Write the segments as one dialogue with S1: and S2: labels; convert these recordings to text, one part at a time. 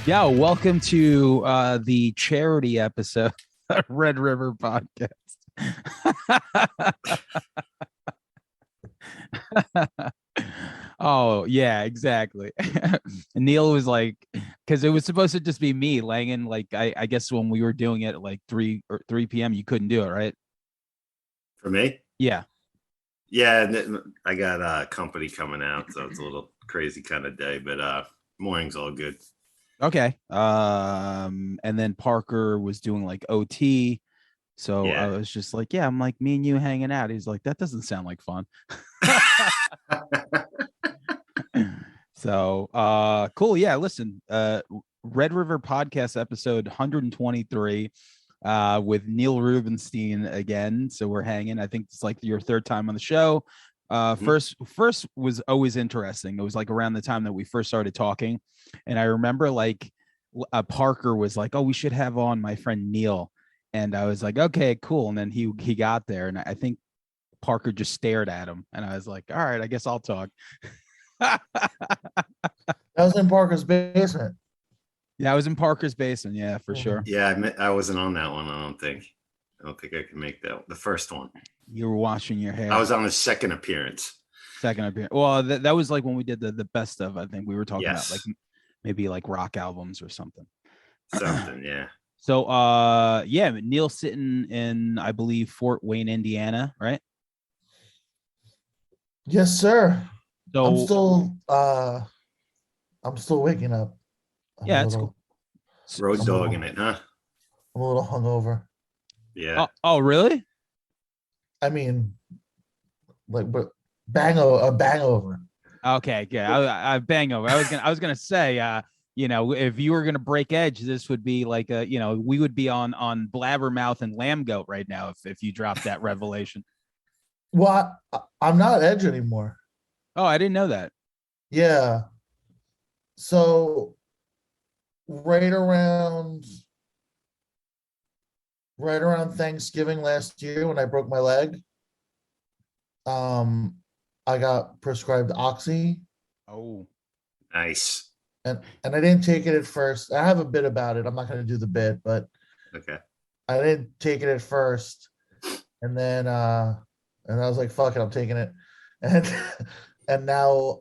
S1: Yeah, welcome to the charity episode of Red River Podcast. Oh, yeah, exactly. Neil was like, because it was supposed to just be me laying in, like, I guess when we were doing it at like 3 p.m., you couldn't do it, right?
S2: For me?
S1: Yeah.
S2: Yeah, I got company coming out, so it's a little crazy kind of day, but morning's all good.
S1: Okay. And then Parker was doing like OT. So I
S2: Yeah.
S1: was just like, yeah, I'm like, me and you hanging out. He's like, that doesn't sound like fun. So cool. Yeah, listen, Red River Podcast episode 123 with Neil Rubenstein again. So we're hanging. I think it's like your third time on the show. First was always interesting. It was like around the time that we first started talking. And I remember like Parker was like, oh, we should have on my friend Neil. And I was like, okay, cool. And then he got there, and I think Parker just stared at him, and I was like, all right, I guess I'll talk.
S3: That was in Parker's basement.
S1: Yeah, I was in Parker's basement. Yeah, for sure.
S2: Yeah, I wasn't on that one. I don't think I can make that the first one.
S1: You were washing your hair.
S2: I was on his second appearance.
S1: Second appearance. Well, that was like when we did the best of. I think we were talking
S2: Yes.
S1: about like maybe like rock albums or something.
S2: Something, yeah.
S1: So, yeah, Neil sitting in, I believe, Fort Wayne, Indiana, right?
S3: Yes, sir.
S1: So
S3: I'm still waking up.
S1: yeah, it's cool.
S2: Road dogging it, huh?
S3: I'm a little hungover.
S2: Yeah.
S1: Oh, really?
S3: I mean, like, but a bangover.
S1: Okay, yeah, I bang over. I was gonna say, you know, if you were gonna break edge, this would be like a, you know, we would be on Blabbermouth and Lamb Goat right now if you dropped that revelation.
S3: Well, I'm not Edge anymore.
S1: Oh, I didn't know that.
S3: Yeah. So right around Thanksgiving last year when I broke my leg, I got prescribed Oxy.
S1: Oh,
S2: Nice.
S3: And I didn't take it at first. I have a bit about it. I'm not going to do the bit, but
S2: Okay.
S3: I didn't take it at first. And then and I was like, fuck it, I'm taking it. And and now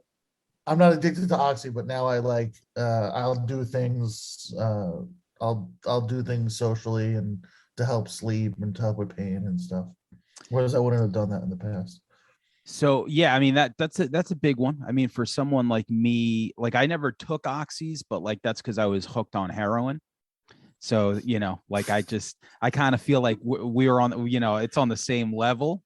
S3: I'm not addicted to Oxy, but now I like I'll do things I'll do things socially and to help sleep and to help with pain and stuff. Whereas I wouldn't have done that in the past.
S1: so yeah, I mean that's a big one. I mean, for someone like me, like I never took oxys, but like that's because I was hooked on heroin. So, you know, like I kind of feel like we were on, you know, it's on the same level,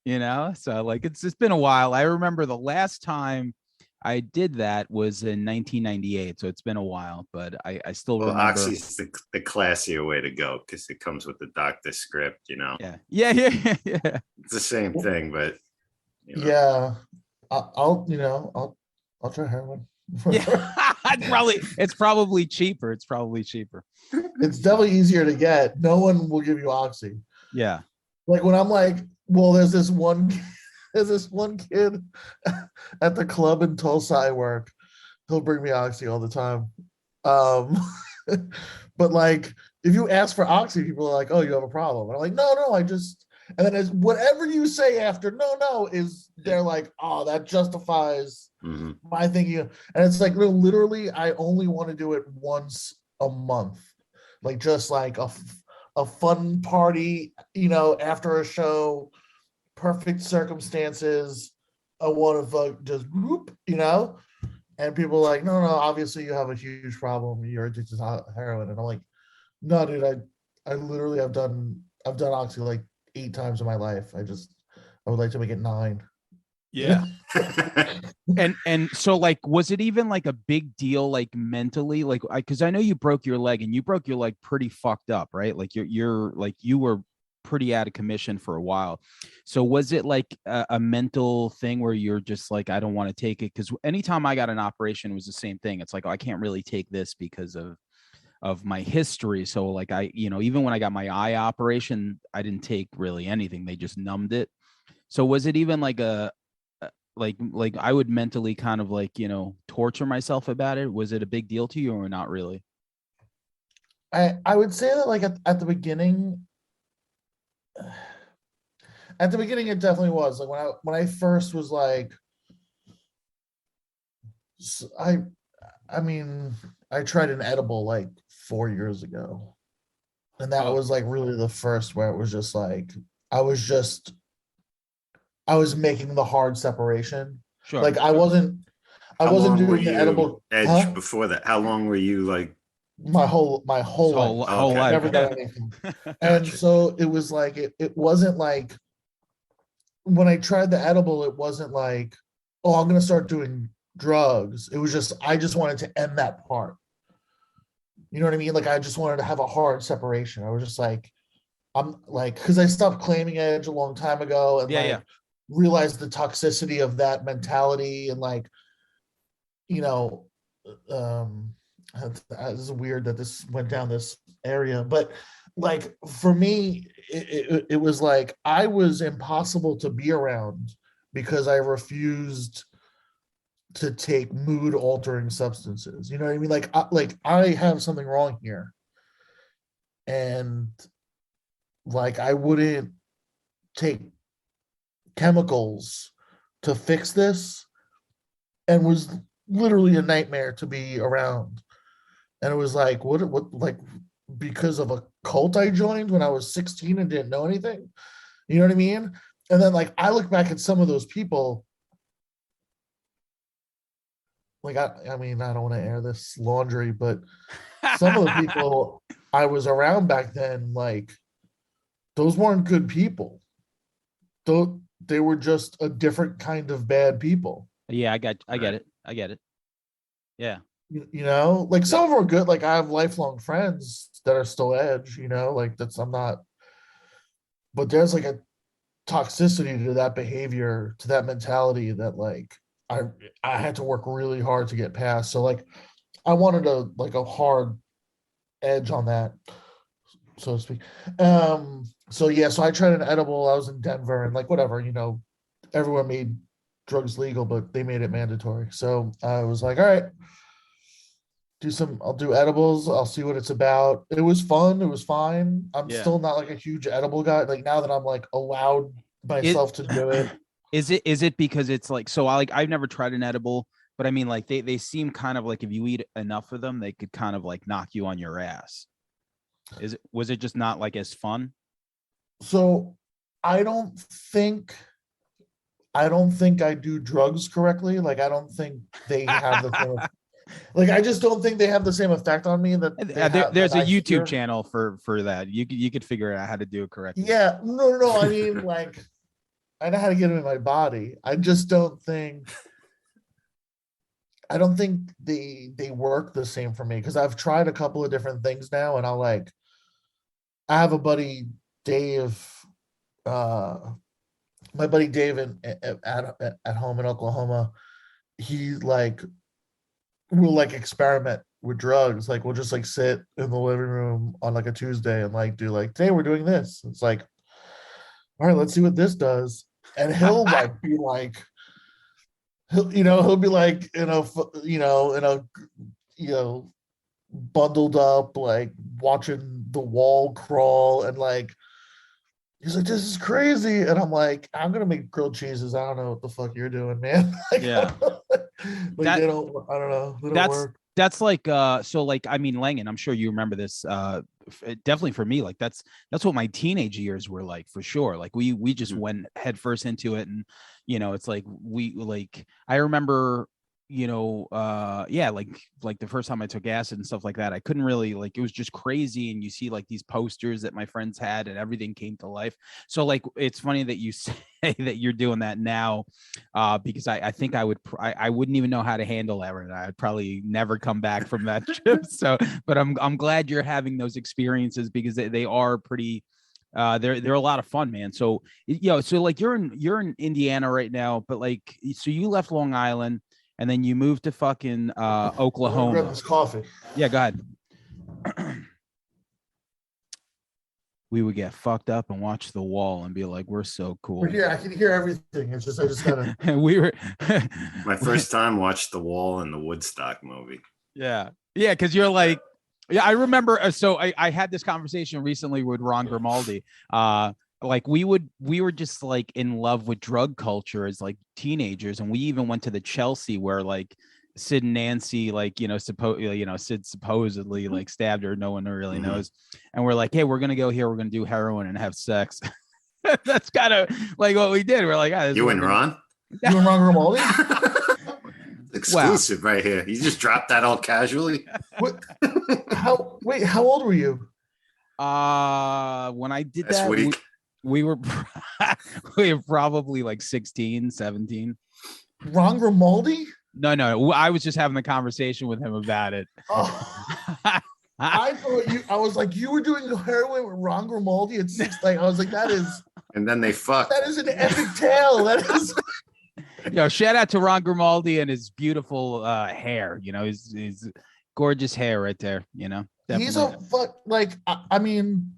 S1: you know. So like it's been a while. I remember the last time I did that was in 1998, so it's been a while, but I still
S2: Well,
S1: remember.
S2: Oxy's the classier way to go because it comes with the doctor script, you know.
S1: Yeah.
S2: It's the same thing, but you know.
S3: Yeah. I'll try heroin.
S1: Yeah, it's probably cheaper. It's probably cheaper.
S3: It's definitely easier to get. No one will give you Oxy.
S1: Yeah.
S3: Like when I'm like, well, there's this one kid at the club in Tulsa I work. He'll bring me Oxy all the time. But like if you ask for Oxy, people are like, oh, you have a problem. And I'm like, no, I just, and then as whatever you say after no is they're like, oh, that justifies my thinking. And it's like literally I only want to do it once a month. Like just like a fun party, you know, after a show, perfect circumstances. I want to just whoop, you know, and people are like, no, obviously you have a huge problem. You're addicted to heroin, and I'm like, no, dude, I literally I've done Oxy like 8 times in my life. I would like to make it 9.
S1: Yeah. and so like was it even like a big deal like mentally, like because I know you broke your leg and you broke your leg pretty fucked up, right? Like you're like you were pretty out of commission for a while. So was it like a mental thing where you're just like, I don't want to take it? Because anytime I got an operation, it was the same thing. It's like, oh, I can't really take this because of my history. So like I, you know, even when I got my eye operation, I didn't take really anything. They just numbed it. So was it even like like I would mentally kind of like, torture myself about it. Was it a big deal to you or not really?
S3: I would say that like at the beginning, it definitely was like when I first was like, I mean, I tried an edible like 4 years ago, and that was like really the first where it was just like I was making the hard separation.
S1: Sure.
S3: Like I wasn't
S2: How long were
S3: doing the
S2: you
S3: edible.
S2: edge before that? How long were you like?
S3: My whole
S1: Whole
S3: life.
S2: Okay.
S1: life.
S3: Never done anything. And
S2: Gotcha.
S3: so it was like it wasn't like when I tried the edible, it wasn't like, oh, I'm gonna start doing drugs. It was just I just wanted to end that part. You know what I mean? Like I just wanted to have a hard separation. I was just like, I'm like, because I stopped claiming edge a long time ago and
S1: Yeah.
S3: realized the toxicity of that mentality and like, you know, um it's weird that this went down this area, but like for me, it was like I was impossible to be around because I refused to take mood altering substances. You know what I mean? Like I have something wrong here, and like I wouldn't take chemicals to fix this, and was literally a nightmare to be around. And it was like, what, like, because of a cult I joined when I was 16 and didn't know anything. You know what I mean? And then, like, I look back at some of those people, like, I mean, I don't want to air this laundry, but some of the people I was around back then, like, those weren't good people. Though they were just a different kind of bad people.
S1: Yeah, I get it. Yeah.
S3: You know, like some of them are good. Like I have lifelong friends that are still edge, you know, like that's I'm not, but there's like a toxicity to that behavior, to that mentality that like I I had to work really hard to get past. So like I wanted a hard edge on that, so to speak. So yeah, so I tried an edible. I was in Denver and like whatever, you know, everyone made drugs legal, but they made it mandatory. So I was like, all right, I'll do edibles. I'll see what it's about. It was fun. It was fine. I'm
S1: Yeah.
S3: still not like a huge edible guy. Like now that I'm like allowed
S1: It
S3: myself to do it.
S1: is it because it's like, so I've never tried an edible, but I mean like they seem kind of like if you eat enough of them, they could kind of like knock you on your ass. Was it just not like as fun?
S3: So I don't think I do drugs correctly. Like I don't think they have the same like I just don't think they have the same effect on me that they have
S1: There's
S3: that
S1: a
S3: I
S1: YouTube
S3: hear.
S1: channel for that. You could figure out how to do it correctly.
S3: Yeah, no. I mean, like, I know how to get them in my body. I just don't think. I don't think they work the same for me because I've tried a couple of different things now, and I have a buddy Dave, my buddy Dave at home in Oklahoma. He like will like experiment with drugs. Like we'll just like sit in the living room on like a Tuesday and like do like today we're doing this. It's like, all right, let's see what this does. And he'll like be like, he'll be like you know bundled up like watching the wall crawl and like he's like this is crazy and I'm like I'm gonna make grilled cheeses. I don't know what the fuck you're doing, man. Like,
S1: Yeah.
S3: like
S1: That
S3: they don't. I don't know. They don't
S1: that's
S3: work.
S1: that's like so like I mean Langan, I'm sure you remember this definitely for me, like that's what my teenage years were like for sure. Like we just went headfirst into it, and it's like we like I remember yeah, like the first time I took acid and stuff like that, I couldn't really, like, it was just crazy. And you see like these posters that my friends had and everything came to life. So like it's funny that you say that you're doing that now, because I think I wouldn't even know how to handle that, and I'd probably never come back from that trip. So but I'm glad you're having those experiences, because they are pretty they're a lot of fun, man. So so like you're in Indiana right now, but like so you left Long Island and then you moved to fucking Oklahoma.
S3: Grab this coffee.
S1: Yeah, go ahead. we would get fucked up and watch The Wall and be like, we're so cool.
S3: We're here. I can hear everything. It's just I just gotta.
S1: And we were
S2: My first time watched The Wall and the Woodstock movie.
S1: Yeah, because you're like, yeah, I remember. So I had this conversation recently with Ron Grimaldi. Like we were just like in love with drug culture as like teenagers, and we even went to the Chelsea where like Sid and Nancy, like, Sid supposedly like stabbed her. No one really knows. And we're like, hey, we're going to go here. We're going to do heroin and have sex. That's kind of like what we did. We're like,
S2: you and Ron?
S3: You and Ron Grimaldi?
S2: Exclusive right here. You just dropped that all casually.
S3: What? How old were you?
S1: When I did
S2: Last
S1: that,
S2: week.
S1: we were probably like 16, 17.
S3: Ron Grimaldi?
S1: No. I was just having a conversation with him about it.
S3: Oh. I thought I was like, you were doing heroin with Ron Grimaldi at 6. Like, I was like, that is.
S2: And then they fucked.
S3: That is an epic tale. That is.
S1: Shout out to Ron Grimaldi and his beautiful hair. His gorgeous hair right there. Definitely.
S3: He's a fuck. Like, I mean,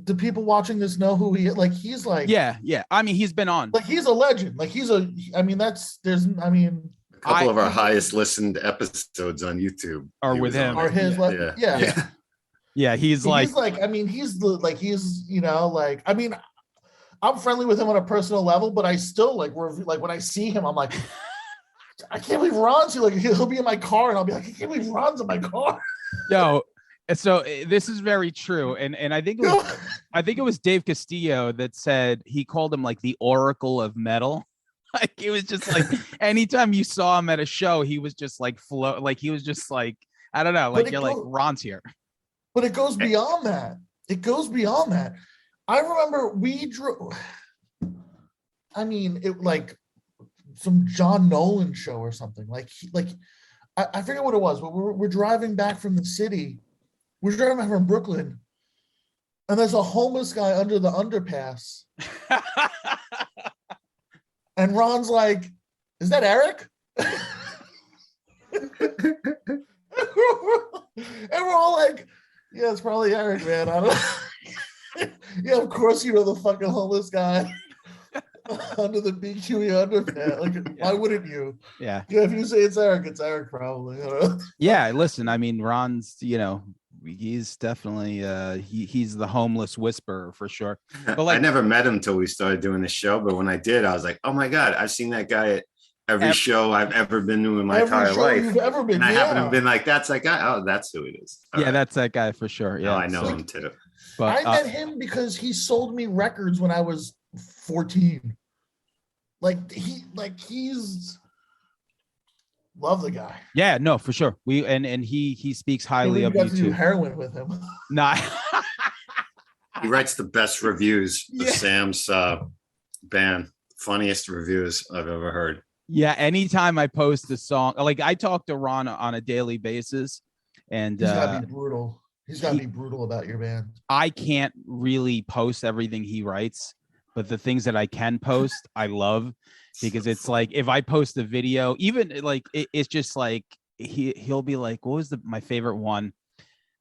S3: do people watching this know who he is? Like, he's like.
S1: Yeah. I mean, he's been on.
S3: Like, he's a legend. Like,
S2: A couple of our highest listened episodes on YouTube
S1: are with him.
S3: Are his,
S1: yeah. He's like,
S3: I mean, I mean, I'm friendly with him on a personal level, but I still like when I see him, I'm like, I can't believe Ron's here. Like, he'll be in my car, and I'll be like, I can't believe Ron's in my car.
S1: Yo, so this is very true, and I think it was Dave Castillo that said he called him like the Oracle of Metal. Like, it was just like anytime you saw him at a show, he was just like he was just like, I don't know, like like Ron's here.
S3: But it goes beyond that. I remember we drove. I mean, it like some John Nolan show or something. I forget what it was, but we're driving back from the city. We're driving back from Brooklyn, and there's a homeless guy under the underpass. And Ron's like, "Is that Eric?" And we're all like, "Yeah, it's probably Eric, man." I don't. Yeah, of course you know the fucking homeless guy under the BQE underpass. Like, why wouldn't you?
S1: Yeah.
S3: If you say it's Eric probably.
S1: Yeah, listen, I mean, Ron's, he's definitely he's the homeless whisperer for sure. But like,
S2: I never met him until we started doing the show, but when I did, I was like, oh my God, I've seen that guy at every show I've ever been to in my entire life.
S3: You've ever been,
S2: and I haven't been like, that's that guy. Oh, that's who it is. All right.
S1: That's that guy for sure. Yeah,
S2: I know him too.
S1: But
S3: I met him because he sold me records when I was 14. He's love the guy.
S1: Yeah, no, for sure. He speaks highly of you
S3: too.
S1: too.
S3: Heroin with him.
S1: Nah.
S2: He writes the best reviews of Sam's band. Funniest reviews I've ever heard.
S1: Yeah, anytime I post a song, like I talk to Ron on a daily basis, and
S3: he's gotta be brutal. He's gotta be brutal about your band.
S1: I can't really post everything he writes, but the things that I can post, I love, because it's like if I post a video, even like it's just like he'll be like, "What was my favorite one?"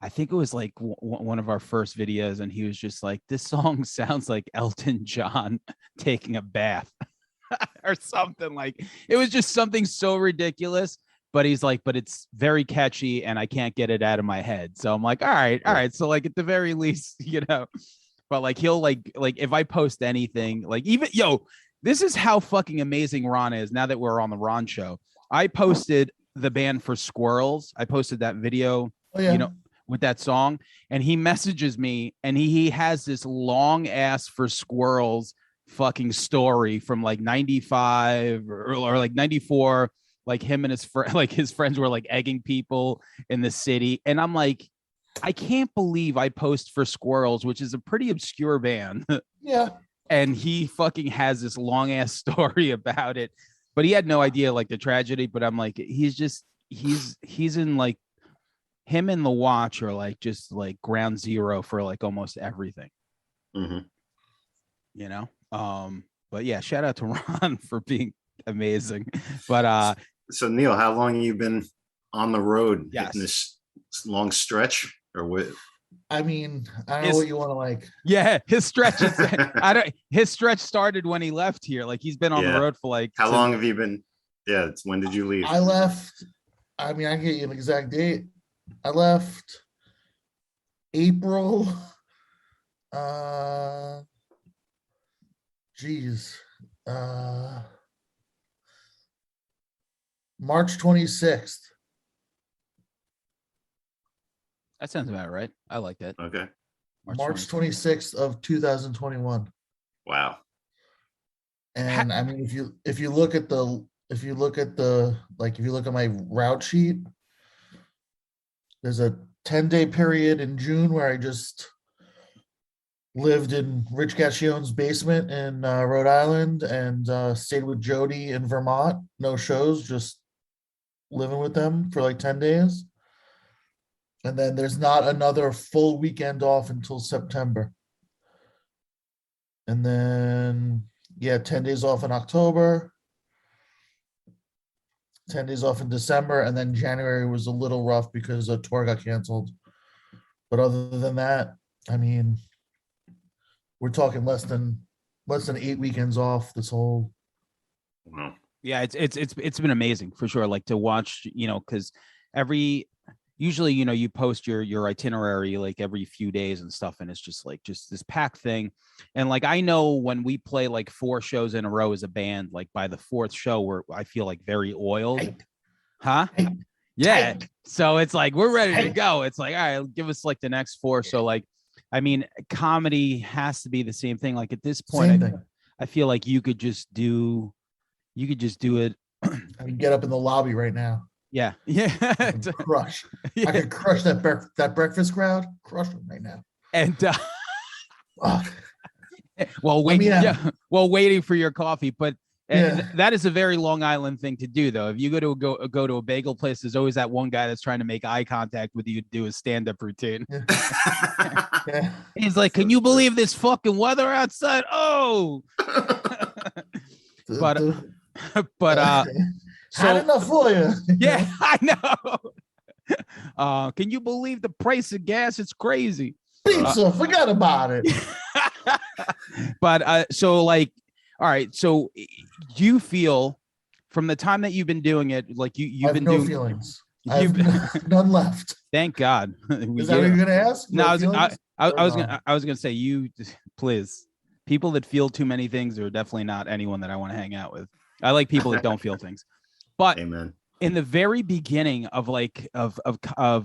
S1: I think it was like one of our first videos, and he was just like, "This song sounds like Elton John taking a bath," or something. Like, it was just something so ridiculous. But he's like, but it's very catchy, and I can't get it out of my head. So I'm like, all right. So like at the very least, but like he'll like if I post anything, like even this is how fucking amazing Ron is. Now that we're on the Ron show, I posted the band for Squirrels. I posted that video, with that song, and he messages me, and he has this long ass for Squirrels fucking story from like 95 or like 94. Like him and his friends were like egging people in the city. And I'm like, I can't believe I post for Squirrels, which is a pretty obscure band.
S3: Yeah.
S1: And he fucking has this long ass story about it, but he had no idea like the tragedy. But I'm like, he's in like, him and The Watch are like just like ground zero for like almost everything.
S2: Mm-hmm.
S1: But yeah, shout out to Ron for being amazing. But
S2: so Neil, how long have you been on the road?
S1: Yes.
S2: In this long stretch, or what?
S3: I mean, I don't know
S1: His-
S3: what you want to like.
S1: Yeah, his stretch is his stretch started when he left here. Like he's been on the
S2: Yeah.
S1: road for like
S2: How long have you been? Yeah, it's when did you leave?
S3: I left. I mean, I can get you an exact date. I left April. Geez. March 26th.
S1: That sounds about right. I like that.
S2: Okay.
S3: March 26th of 2021.
S2: Wow.
S3: And I mean, if you look at my route sheet, there's a 10-day period in June where I just lived in Rich Gascion's basement in Rhode Island and stayed with Jody in Vermont. No shows, just living with them for like 10 days. And then there's not another full weekend off until September. And then, 10 days off in October, 10 days off in December, and then January was a little rough because a tour got canceled. But other than that, I mean, we're talking less than 8 weekends off this whole.
S2: Wow.
S1: Yeah, it's been amazing for sure. Like to watch, because usually, you post your itinerary like every few days and stuff, and it's just this packed thing. And like I know when we play like 4 shows in a row as a band, like by the 4th show, I feel like very oiled. Huh? Yeah. So it's like we're ready to go. It's like, all right, give us like the next 4. So like, I mean, comedy has to be the same thing. Like at this point, I feel like you could just do it.
S3: I can get up in the lobby right now.
S1: Yeah.
S3: Crush.
S1: Yeah.
S3: I could crush that breakfast crowd. Crush them right now.
S1: And waiting for your coffee, but that is a very Long Island thing to do, though. If you go to a bagel place, there's always that one guy that's trying to make eye contact with you to do a stand-up routine.
S3: Yeah.
S1: He's like, "Can you believe this fucking weather outside?" Oh, but
S3: had enough for you.
S1: Yeah, I know. Can you believe the price of gas? It's crazy.
S3: Pizza, forget about it.
S1: But so like, all right. So do you feel from the time that you've been doing it, like you've been doing
S3: feelings? I have none left.
S1: Thank God.
S3: Is that what you're gonna ask?
S1: No, I was gonna say you please. People that feel too many things are definitely not anyone that I want to hang out with. I like people that don't feel things. But
S2: Amen.
S1: In the very beginning of like of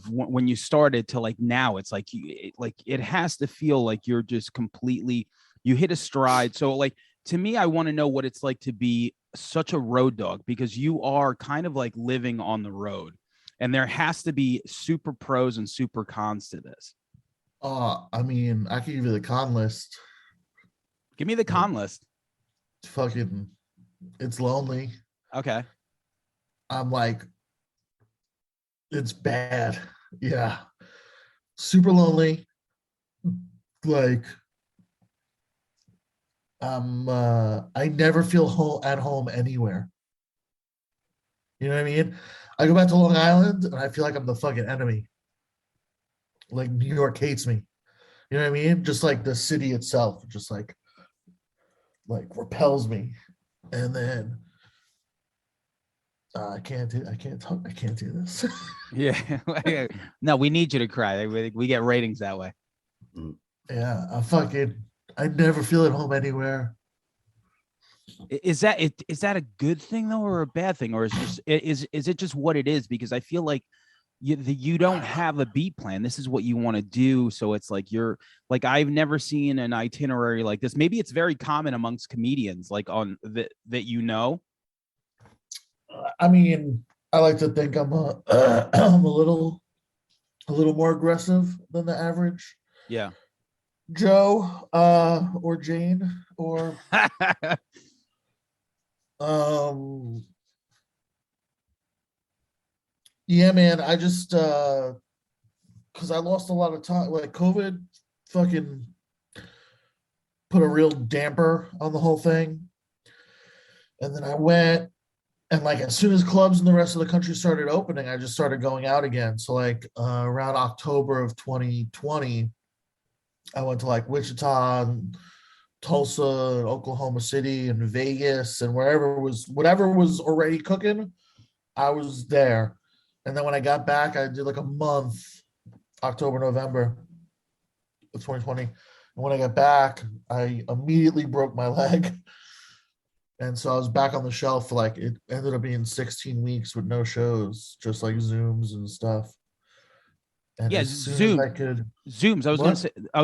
S1: when you started to like now, it's like it has to feel like you're just completely, you hit a stride. So like to me, I want to know what it's like to be such a road dog, because you are kind of like living on the road, and there has to be super pros and super cons to this.
S3: I mean, I can give you the con list.
S1: Give me the con list.
S3: It's lonely.
S1: Okay.
S3: I'm like, it's bad. Yeah. Super lonely. Like, I never feel at home anywhere. You know what I mean? I go back to Long Island and I feel like I'm the fucking enemy. Like New York hates me. You know what I mean? Just like the city itself, just like repels me. And then I can't do this.
S1: Yeah. No, we need you to cry. We get ratings that way.
S3: Yeah, I never feel at home anywhere.
S1: Is that a good thing though, or a bad thing, or is it just what it is? Because I feel like you don't have a beat plan. This is what you want to do. So it's like I've never seen an itinerary like this. Maybe it's very common amongst comedians, like on that
S3: I mean, I like to think I'm I'm a little more aggressive than the average.
S1: Yeah.
S3: Joe, or Jane, or yeah, man. I just because I lost a lot of time. Like COVID, fucking put a real damper on the whole thing. And then I went, and like as soon as clubs in the rest of the country started opening, I just started going out again. So like around October of 2020, I went to like Wichita and Tulsa and Oklahoma City and Vegas and whatever was already cooking, I was there. And then when I got back, I did like a month, October, November of 2020. And when I got back, I immediately broke my leg. And so I was back on the shelf for like, it ended up being 16 weeks with no shows, just like Zooms and stuff. And
S1: Yeah,
S3: as soon as I could,
S1: Zooms. I was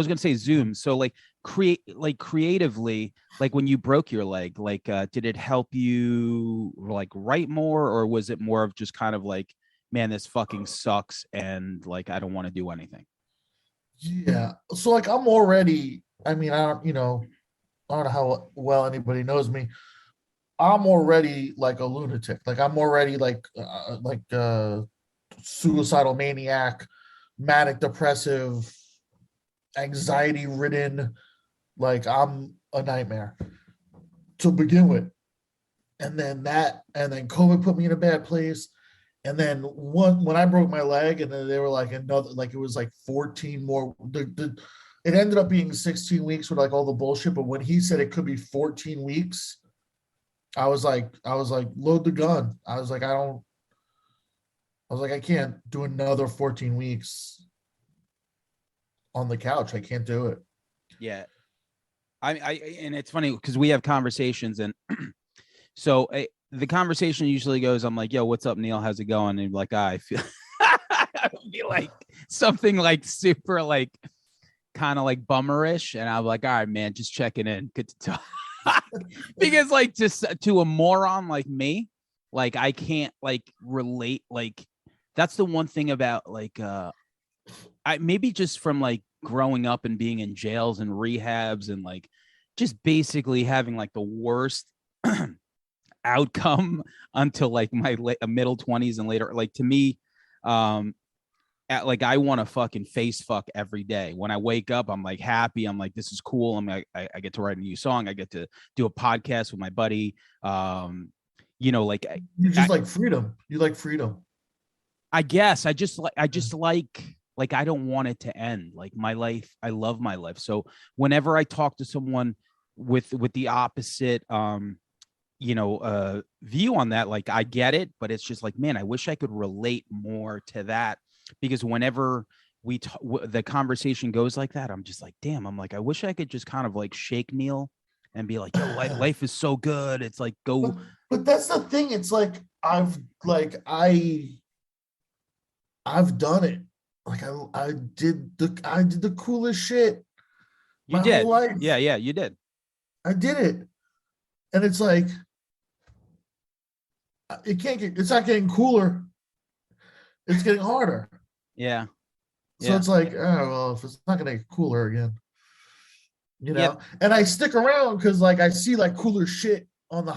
S1: gonna say Zooms. So like creatively, like when you broke your leg, like did it help you like write more, or was it more of just kind of like, man, this fucking sucks and like I don't want to do anything?
S3: yeah. So like I'm already, I mean, I don't know how well anybody knows me. I'm already like a lunatic. Like I'm already like suicidal maniac, manic depressive, anxiety ridden. Like I'm a nightmare to begin with. And then COVID put me in a bad place. And then when I broke my leg, and then they were like another, like it was like 14 more. It ended up being 16 weeks with like all the bullshit. But when he said it could be 14 weeks, I was like, load the gun. I can't do another 14 weeks on the couch. I can't do it.
S1: Yeah. I and it's funny because we have conversations, and so the conversation usually goes, I'm like, yo, what's up, Neil? How's it going? And like, I feel I would be like something like super like kind of like bummerish. And I'm like, all right, man, just checking in. Good to talk. Because like just to a moron like me, like I can't like relate. Like that's the one thing about like I maybe just from like growing up and being in jails and rehabs and like just basically having like the worst outcome until like my middle 20s and later. Like to me, like I want to fucking face fuck every day. When I wake up, I'm like happy. I'm like, this is cool. I'm like, I get to write a new song. I get to do a podcast with my buddy. Like
S3: You just like freedom. You like freedom.
S1: I guess I just like I don't want it to end. Like my life, I love my life. So whenever I talk to someone with the opposite view on that, like I get it, but it's just like, man, I wish I could relate more to that, because whenever the conversation goes like that, I'm just like, damn, I'm like, I wish I could just kind of like shake Neil and be like, yo, life is so good. It's like, go.
S3: But that's the thing. It's like, I've done it. Like I did the coolest shit
S1: You
S3: my
S1: did.
S3: whole life.
S1: Yeah, you did.
S3: I did it. And it's like, it's not getting cooler. It's getting harder.
S1: Yeah.
S3: So it's like, oh, well, if it's not going to get cooler again,
S1: Yep.
S3: and I stick around because like I see like cooler shit on the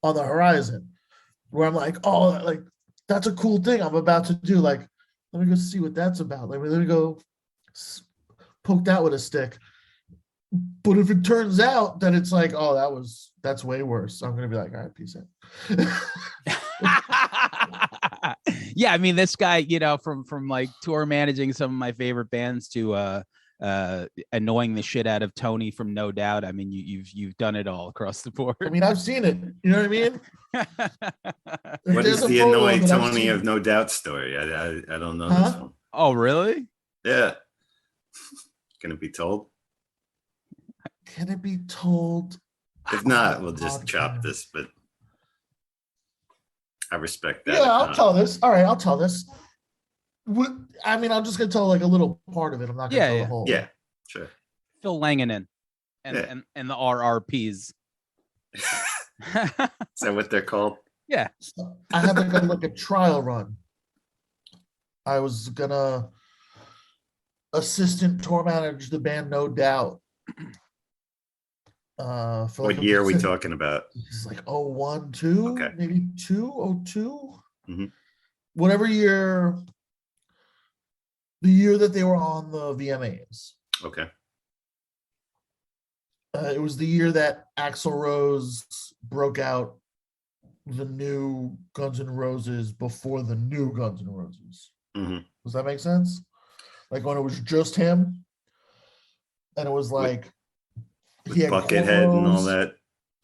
S3: on the horizon, where I'm like, oh, like that's a cool thing I'm about to do. Like, let me go see what that's about. Like, let me go poke that with a stick. But if it turns out that it's like, oh, that's way worse, I'm gonna be like, all right, peace out.
S1: Yeah, I mean, this guy, from like tour managing some of my favorite bands to annoying the shit out of Tony from No Doubt. I mean, you've done it all across the board.
S3: I mean, I've seen it. You know what I mean?
S2: What is the annoy Tony of No Doubt story? I don't know this one.
S1: Oh, really?
S2: Yeah. Can it be told?
S3: Can it be told?
S2: If not, we'll just chop this, but I respect that.
S3: Yeah, I'll tell this. All right, I'll tell this. I mean, I'm just gonna tell like a little part of it. I'm not gonna tell the whole.
S2: Yeah, sure.
S1: Phil Langanen and the RRPs.
S2: Is that what they're called?
S3: Yeah. So I had like a trial run. I was gonna assistant tour manage the band No Doubt.
S2: For what year are we talking about?
S3: It's like 01, 2,
S2: okay.
S3: Maybe 02.
S2: Mm-hmm.
S3: Whatever year, the year that they were on the VMAs.
S2: Okay.
S3: It was the year that Axl Rose broke out the new Guns N' Roses before the new Guns N' Roses.
S2: Mm-hmm.
S3: Does that make sense? Like when it was just him? and it was like
S2: with
S3: he had
S2: Buckethead and all
S3: cornrows.
S2: that.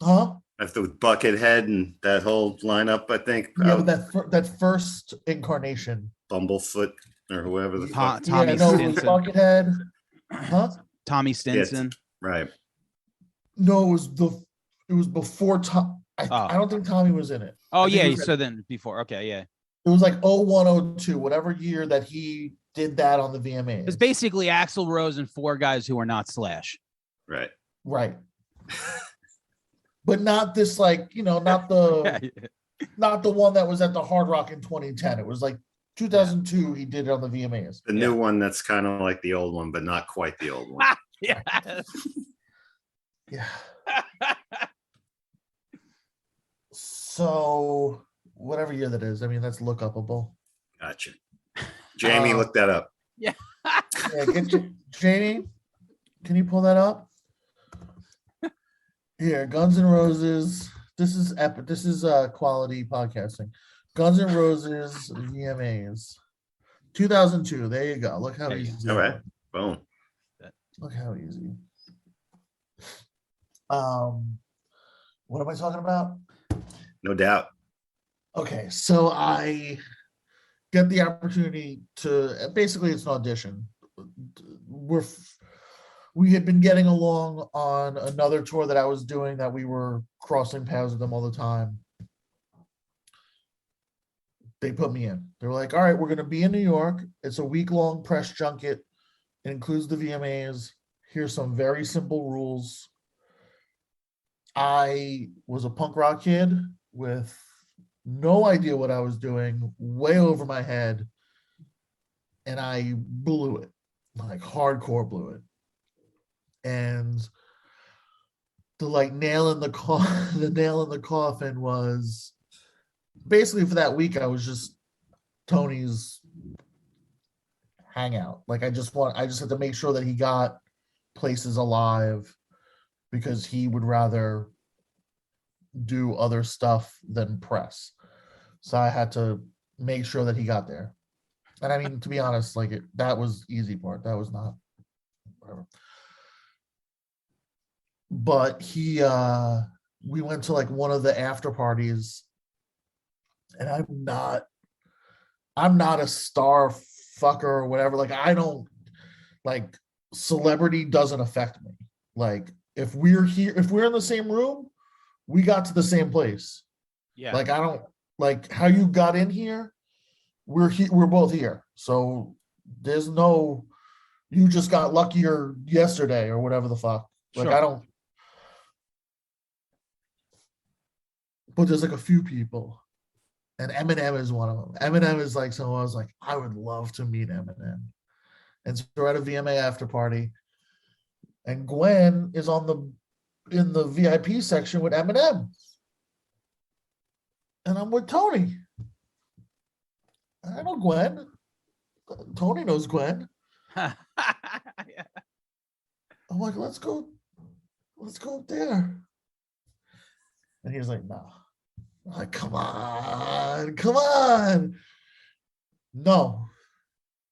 S3: Huh?
S2: After with Buckethead and that whole lineup, I think.
S3: Yeah, but that first incarnation,
S2: Bumblefoot or whoever the fuck.
S1: Tommy
S3: it was
S1: Stinson.
S3: Buckethead. Huh?
S1: Tommy
S2: Yeah,
S1: Stinson.
S2: right.
S3: No, it was before Tom. I don't think Tommy was in it.
S1: Oh
S3: I think it
S1: yeah,
S3: was
S1: so then before. Okay, yeah.
S3: It was like 01, 02, whatever year that he did that on the VMAs.
S1: It's basically Axl Rose and four guys who are not Slash.
S2: Right.
S3: Right. But not this, like, not the not the one that was at the Hard Rock in 2010. It was like 2002. He did it on the VMAs.
S2: The new one that's kind of like the old one, but not quite the old one.
S1: Yeah.
S3: Yeah. So whatever year that is, I mean, that's look upable.
S2: Gotcha. Jamie, look that up.
S1: Yeah.
S3: Jamie, can you pull that up? Here, Guns N' Roses. This is epic. This is quality podcasting. Guns N' Roses VMAs, 2002. There you go. Look how easy.
S2: All right. Boom.
S3: Look how easy. What am I talking about?
S2: No doubt.
S3: Okay, so I get the opportunity to basically it's an audition. We had been getting along on another tour that I was doing that we were crossing paths with them all the time. They put me in. They were like, all right, we're going to be in New York. It's a week-long press junket. It includes the VMAs. Here's some very simple rules. I was a punk rock kid with no idea what I was doing, way over my head, and I blew it, like hardcore blew it. And the nail in the coffin was basically for that week I was just Tony's hangout. Like I just had to make sure that he got places alive because he would rather do other stuff than press. So I had to make sure that he got there. And I mean, to be honest, that was easy part. That was not whatever. But we went to one of the after parties, and I'm not a star fucker or whatever. I don't celebrity doesn't affect me. If we're here, if we're in the same room, we got to the same place.
S1: Yeah.
S3: I don't how you got in here. We're both here. So there's no, you just got luckier yesterday or whatever the fuck.
S1: Sure.
S3: I don't. But there's a few people, and Eminem is one of them. Eminem is someone I was I would love to meet Eminem. And so we're at a VMA after party, and Gwen is in the VIP section with Eminem, and I'm with Tony. I know Gwen. Tony knows Gwen.
S1: Yeah.
S3: I'm like, let's go up there. And he was like, no. I'm like, come on. No.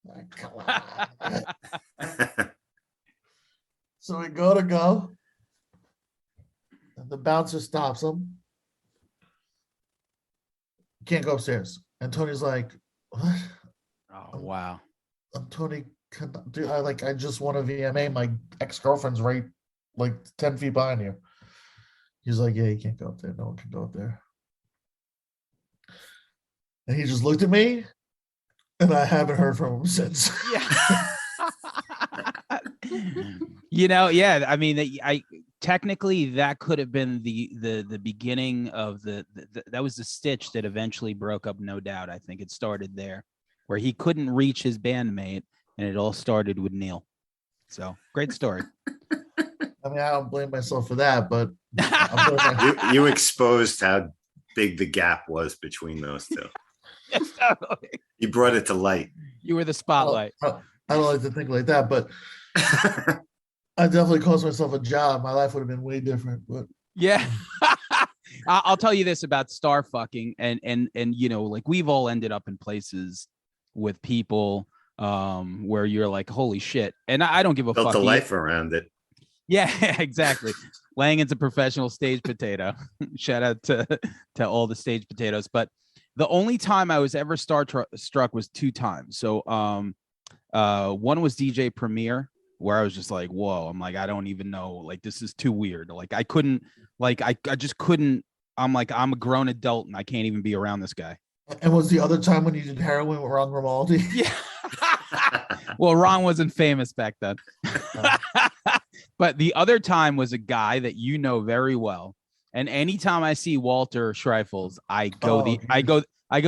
S3: I'm like, come on. So we go. And the bouncer stops him. Can't go upstairs. And Tony's like, what?
S1: Oh, wow.
S3: I'm Tony. Dude, I just won a VMA. My ex-girlfriend's right 10 feet behind you. He's like, yeah, you can't go up there. No one can go up there. And he just looked at me, and I haven't heard from him since.
S1: Yeah. Yeah. I mean, I technically that could have been the beginning of that was the stitch that eventually broke up No Doubt. I think it started there, where he couldn't reach his bandmate, and it all started with Neil. So great story.
S3: I mean, I don't blame myself for that, but
S2: you exposed how big the gap was between those two.
S1: Yes, totally.
S2: You brought it to light.
S1: You were the spotlight.
S3: I don't like to think like that, but I definitely cost myself a job. My life would have been way different. But
S1: yeah. I'll tell you this about star fucking, and we've all ended up in places with people where you're like, holy shit. And I don't give a
S2: Built
S1: fuck.
S2: a life around it.
S1: Yeah, exactly. Langan's a professional stage potato. Shout out to all the stage potatoes. But the only time I was ever struck was 2 times. So one was DJ Premier, where I was just like, whoa, I'm like, I don't even know, like, this is too weird. Like, I couldn't, like, I just couldn't. I'm like, I'm a grown adult and I can't even be around this guy.
S3: And was the other time when you did heroin with Ron Grimaldi?
S1: Yeah. Well, Ron wasn't famous back then. But the other time was a guy that you know very well. And anytime I see Walter Schreifels, I go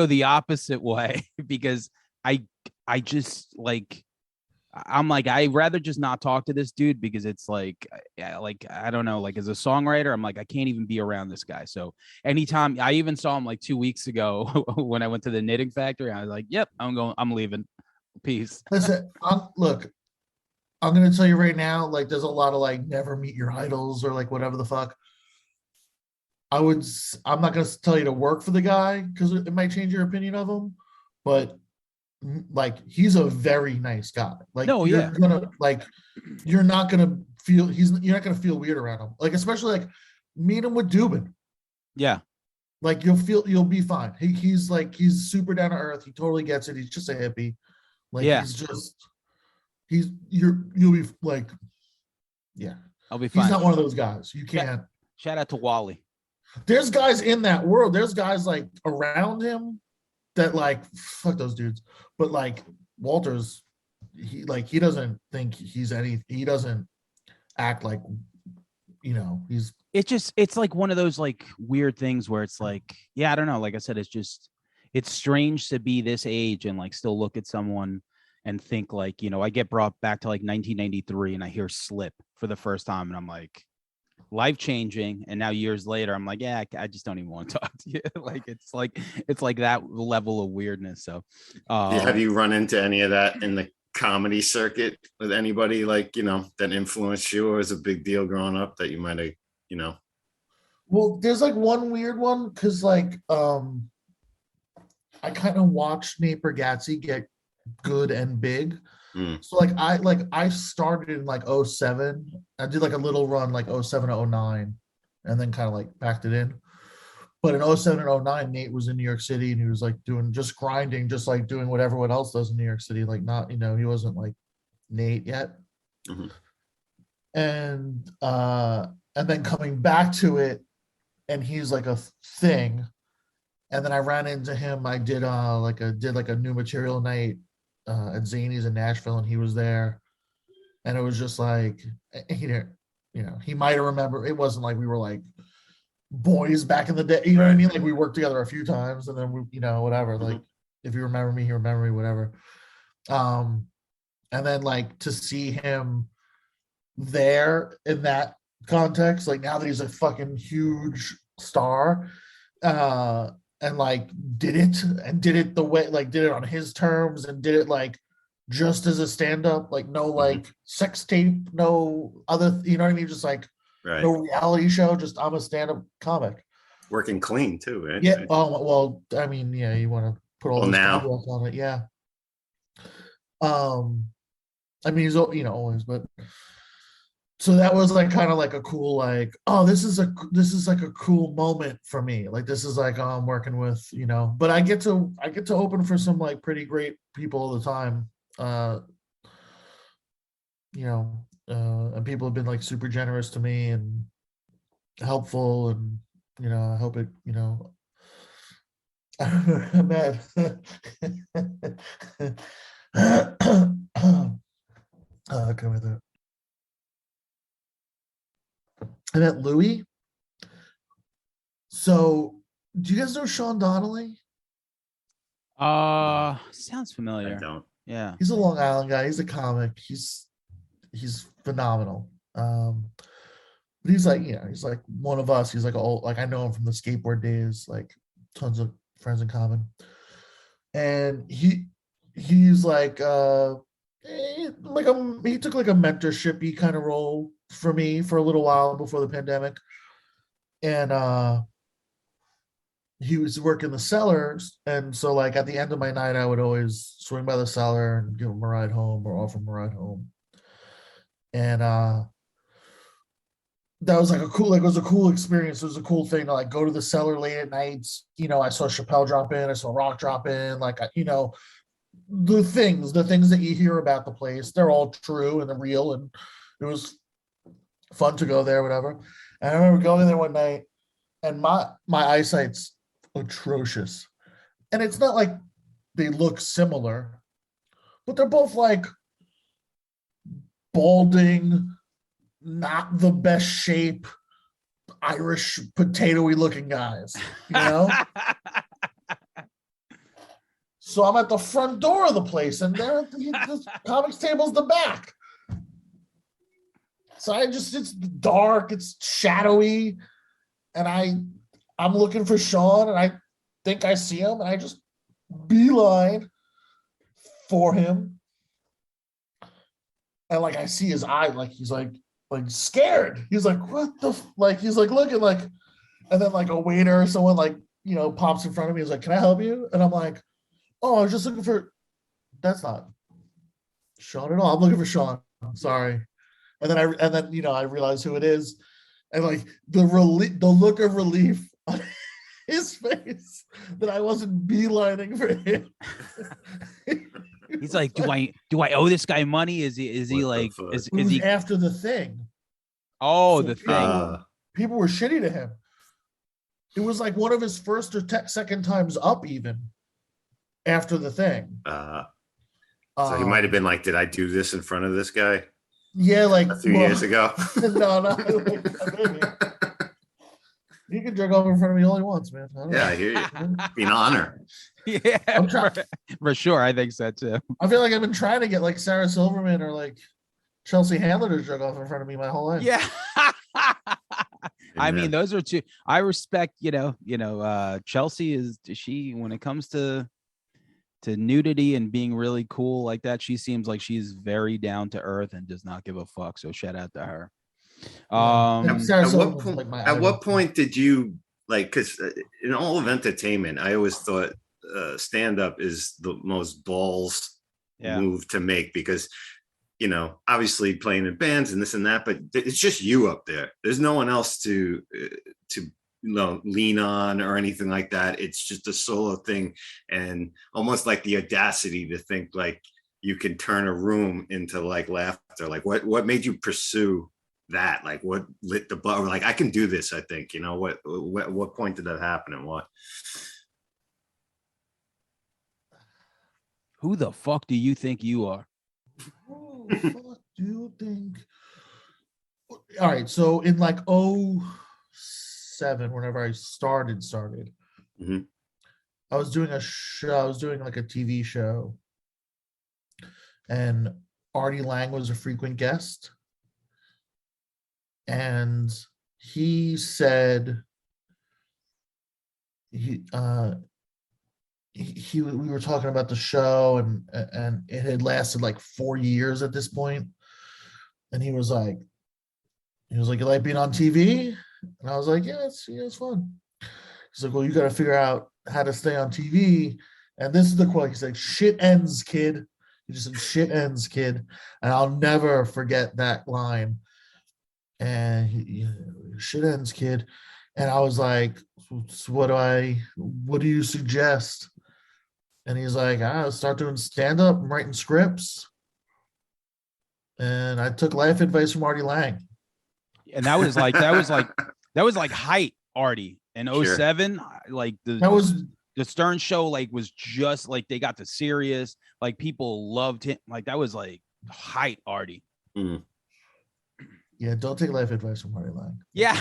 S1: the opposite way because I just like, I'm like, I'd rather just not talk to this dude because it's like I don't know, like as a songwriter, I'm like, I can't even be around this guy. So anytime, I even saw him like 2 weeks ago when I went to the Knitting Factory, I was like, yep, I'm leaving. Peace.
S3: Listen, look, I'm gonna tell you right now, like there's a lot of like never meet your idols or like whatever the fuck. I'm not gonna tell you to work for the guy because it might change your opinion of him, but like he's a very nice guy. Like
S1: No,
S3: you're
S1: yeah.
S3: gonna like you're not gonna feel you're not gonna feel weird around him. Like especially like meet him with Dubin.
S1: Yeah.
S3: Like you'll be fine. He's super down to earth. He totally gets it. He's just a hippie. Like
S1: Yeah.
S3: you'll be like, yeah.
S1: I'll be fine.
S3: He's not one of those guys. You can't.
S1: Shout out to Wally.
S3: There's guys in that world. There's guys like around him that like fuck those dudes. But like Walter's, he doesn't think he's any. He doesn't act like, he's.
S1: It's like one of those like weird things where it's like, yeah, I don't know. Like I said, it's strange to be this age and like still look at someone and think like, I get brought back to like 1993 and I hear Slip for the first time and I'm like, life changing. And now years later, I'm like, yeah, I just don't even want to talk to you. Like it's like that level of weirdness. So,
S2: have you run into any of that in the comedy circuit with anybody like that influenced you or was a big deal growing up that you might have
S3: Well, there's like one weird one because like I kind of watched Nate Bargatze get good and big. So I started in like 07. I did like a little run like 07 to 09 and then kind of like packed it in. But in 07 and 09, Nate was in New York City and he was like doing just grinding, just like doing what everyone else does in New York City. Like not, he wasn't like Nate yet.
S2: Mm-hmm.
S3: And then coming back to it and he's like a thing. And then I ran into him. I did like a new material night at Zany's in Nashville, and he was there. And it was just like he might have remembered. It wasn't like we were like boys back in the day. You know what I mean? Like we worked together a few times, and then we, whatever. Mm-hmm. Like if you remember me, he remember me, whatever. And then like to see him there in that context, like now that he's a fucking huge star, and like did it the way, like did it on his terms and did it like just as a stand-up, like no like sex tape, no other, you know what I mean? Just like no reality show, just I'm a stand-up comic.
S2: Working clean too, right?
S3: Yeah. Oh, well, I mean, yeah, you want to put all this now on it, yeah. I mean, he's always, but so that was like kind of like a cool, like, oh, this is like a cool moment for me. Like this is like, oh, I'm working with, but I get to open for some like pretty great people all the time. And people have been like super generous to me and helpful, and I hope it, I'm mad. Come with it. I met Louis. So, do you guys know Sean Donnelly?
S1: Sounds familiar.
S2: I don't.
S1: Yeah.
S3: He's a Long Island guy. He's a comic. He's phenomenal. But he's like, he's like one of us. He's like like I know him from the skateboard days, like tons of friends in common. And he's like he took like a mentorship-y kind of role for me for a little while before the pandemic. And he was working the cellars, and so like at the end of my night, I would always swing by the cellar and give him a ride home or offer him a ride home. And that was like a cool, like it was a cool experience. It was a cool thing to like go to the cellar late at nights. You know, I saw Chappelle drop in, I saw Rock drop in, like you know, the things that you hear about the place, they're all true and they're real, and it was fun to go there, whatever. And I remember going there one night, and my eyesight's atrocious, and it's not like they look similar, but they're both like balding, not the best shape, Irish potatoy looking guys, you know. So I'm at the front door of the place, and there the comics table's the back. So it's dark, it's shadowy, and I'm looking for Sean, and I think I see him, and I just beeline for him. And like I see his eye, like he's like scared. He's like, what the like he's like looking like, and then like a waiter or someone like, you know, pops in front of me. He's like, can I help you? And I'm like, oh, I was just looking for, that's not Sean at all. I'm looking for Sean. I'm sorry. And then you know, I realize who it is. And like the look of relief on his face that I wasn't beelining for him.
S1: He's like, do I owe this guy money? Is he like, is he
S3: after the thing?
S1: Oh,
S3: so
S1: the thing.
S3: People were shitty to him. It was like one of his first or second times up even after the thing.
S2: So he might have been like, did I do this in front of this guy?
S3: Yeah, like
S2: a few years ago.
S3: No. Like, you can jerk off in front of me all he wants, man.
S2: I hear you. Be an honor.
S1: Yeah, for sure. I think so too.
S3: I feel like I've been trying to get like Sarah Silverman or like Chelsea Handler to jerk off in front of me my whole life.
S1: Yeah. I mean, those are two. I respect, Chelsea is she, when it comes to nudity and being really cool like that, she seems like she's very down to earth and does not give a fuck. So shout out to her.
S2: At what point did you like, because in all of entertainment, I always thought stand-up is the most balls move to make, because you know, obviously playing in bands and this and that, but it's just you up there. There's no one else to lean on or anything like that. It's just a solo thing, and almost like the audacity to think like you can turn a room into like laughter. Like what made you pursue that? Like what lit the bulb? Like I can do this. I think, you know, what point did that happen and what?
S1: Who the fuck do you think you are?
S3: Who the fuck do you think? All right, so in like 2007, whenever I started,
S2: mm-hmm.
S3: I was doing a show. I was doing like a TV show, and Artie Lang was a frequent guest, and he said we were talking about the show, and it had lasted like 4 years at this point, and he was like, you like being on TV? And I was like, yeah, it's fun. He's like, well, you got to figure out how to stay on TV. And this is the quote. He's like, shit ends, kid. He just said, shit ends, kid. And I'll never forget that line. And shit ends, kid. And I was like, so what do you suggest? And he's like, start doing stand-up and writing scripts. And I took life advice from Artie Lang.
S1: And that was like height Artie in 2007. Like the Stern Show was just like, they got the serious, like people loved him. Like that was like height Artie.
S2: Mm.
S3: Yeah, don't take life advice from Artie Lang.
S1: Yeah.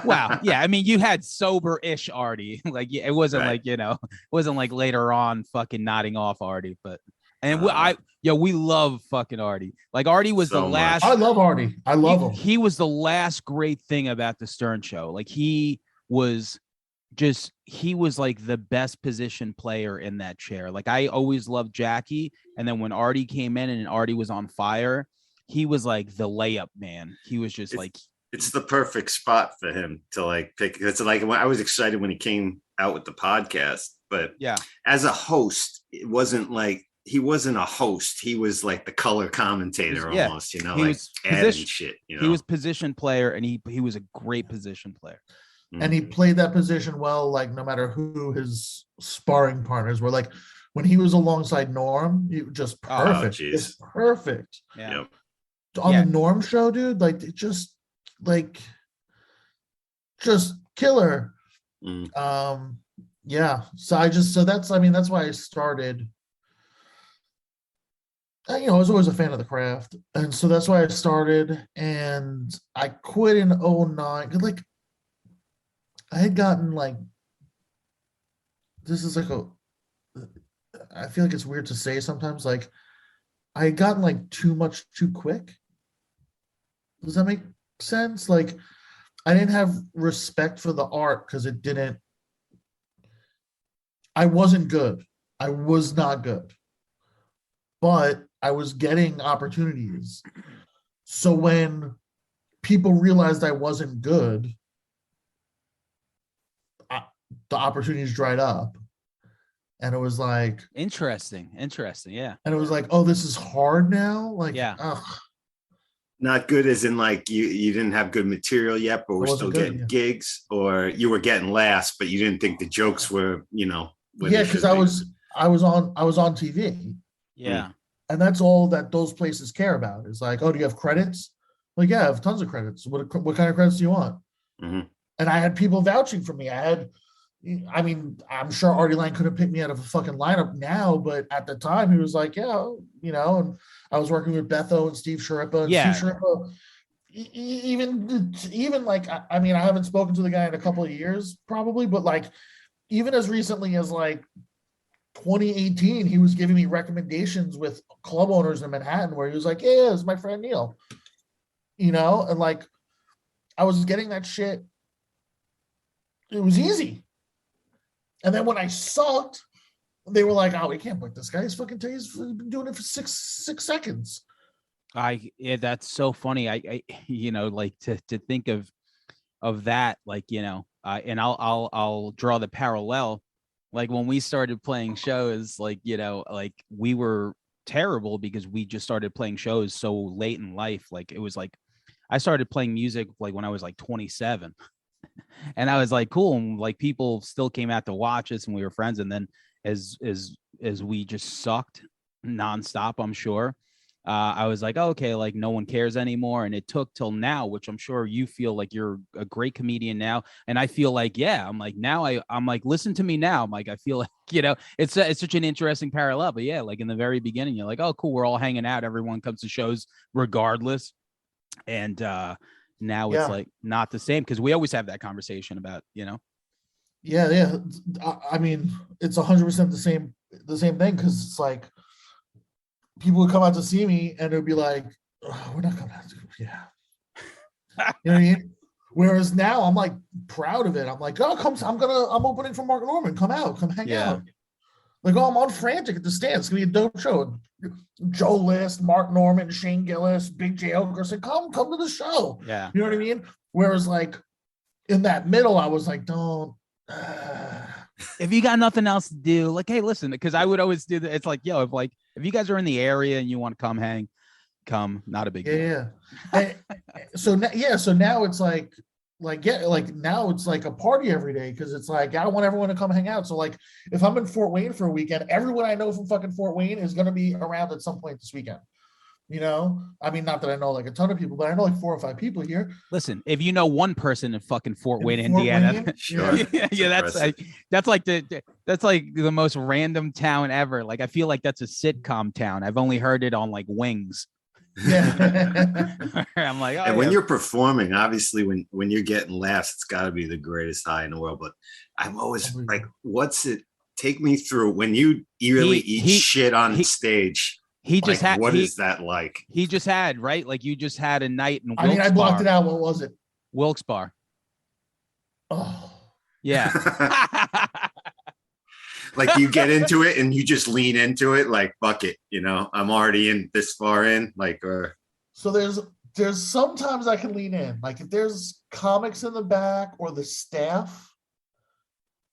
S1: Wow. Yeah. I mean, you had sober-ish Artie. Like, it wasn't right. It wasn't like later on fucking nodding off Artie, but we love fucking Artie. Like Artie was so the last.
S3: I love Artie. I love him.
S1: He was the last great thing about the Stern Show. Like he was like the best position player in that chair. Like I always loved Jackie. And then when Artie came in and Artie was on fire, he was like the layup man. He was just
S2: it's the perfect spot for him to like pick. It's like when I was excited when he came out with the podcast, but as a host, it wasn't like he wasn't a host. He was like the color commentator almost, you know,
S1: he
S2: like
S1: was
S2: adding shit. You know,
S1: he was position player, and he was a great position player.
S3: And he played that position well, like no matter who his sparring partners were. Like when he was alongside Norm, he was just perfect. Just perfect.
S1: Yeah.
S3: On the Norm show, dude, like it just killer. Yeah. So that's why I started. You know, I was always a fan of the craft. And so that's why I started. And I quit in 2009. Like I had gotten like, this is like I feel like it's weird to say sometimes, like I had gotten like too much too quick. Does that make sense? Like I didn't have respect for the art because I wasn't good. I was not good, but I was getting opportunities. So when people realized I wasn't good, the opportunities dried up. And it was like
S1: interesting. Yeah.
S3: And it was like, oh, this is hard now. Like,
S2: not good as in like you didn't have good material yet, but we're still getting gigs, or you were getting laughs, but you didn't think the jokes were, you know.
S3: Because I was on TV.
S1: Yeah.
S3: And that's all that those places care about is like, oh, do you have credits? Like, yeah, I have tons of credits. What kind of credits do you want?
S2: Mm-hmm.
S3: And I had people vouching for me. I'm sure Artie Lang couldn't pick me out of a fucking lineup now, but at the time he was like, yeah, you know, and I was working with Betho and Steve Sharippa. And Steve Sharippa, even like, I haven't spoken to the guy in a couple of years probably, but like, even as recently as like 2018, he was giving me recommendations with club owners in Manhattan where he was like, yeah, it's my friend Neil, you know, and like I was getting that shit. It was easy. And then when I sucked, they were like, oh, we can't book this guy. He's been doing it for six seconds.
S1: That's so funny. I you know, like to think of that, like, you know, and I'll draw the parallel. Like when we started playing shows, like, you know, like we were terrible because we just started playing shows so late in life. Like it was like I started playing music like when I was like 27. And I was like, cool. And like people still came out to watch us and we were friends. And then as we just sucked nonstop, I'm sure. I was like, oh, okay, like no one cares anymore. And it took till now, which I'm sure you feel like you're a great comedian now. And I feel like, I'm like, now I'm like, listen to me now. I'm like, I feel like, you know, it's such an interesting parallel. But yeah, like in the very beginning, you're like, oh, cool. We're all hanging out. Everyone comes to shows regardless. And now it's like not the same because we always have that conversation about, you know.
S3: Yeah. I mean, it's 100% the same thing because it's like, people would come out to see me and it would be like, oh, we're not coming out to, you know what I mean? Whereas now I'm like proud of it. I'm like, oh, I'm opening for Mark Norman. Come out, come hang out. Like, oh, I'm on Frantic at the stand. It's gonna be a dope show. Joe List, Mark Norman, Shane Gillis, Big J Okerson, come to the show.
S1: Yeah.
S3: You know what I mean? Whereas like in that middle, I was like, don't.
S1: If you got nothing else to do, like, hey, listen, because I would always do that. It's like, yo, if you guys are in the area and you want to come, not a big deal.
S3: Yeah. So now it's like now it's like a party every day because it's like I want everyone to come hang out. So like if I'm in Fort Wayne for a weekend, everyone I know from fucking Fort Wayne is gonna be around at some point this weekend. You know, I mean, not that I know like a ton of people, but I know like 4 or 5 people here.
S1: Listen, if you know one person in fucking Fort Wayne, Indiana,
S2: sure,
S1: that's like the most random town ever. Like I feel like that's a sitcom town. I've only heard it on like Wings.
S3: Yeah.
S1: I'm like, oh,
S2: and when you're performing, obviously when you're getting laughs, it's got to be the greatest high in the world. But I'm always like, what's it? Take me through when you really eat shit on stage.
S1: He just
S2: like,
S1: had.
S2: What is that like?
S1: He just had, right? Like you just had a night in.
S3: I mean, I blocked it out. What was it?
S1: Wilkes Bar.
S3: Oh,
S1: yeah.
S2: Like you get into it and you just lean into it, like fuck it, you know. I'm already in this far in, like.
S3: So there's there's sometimes I can lean in. Like if there's comics in the back or the staff,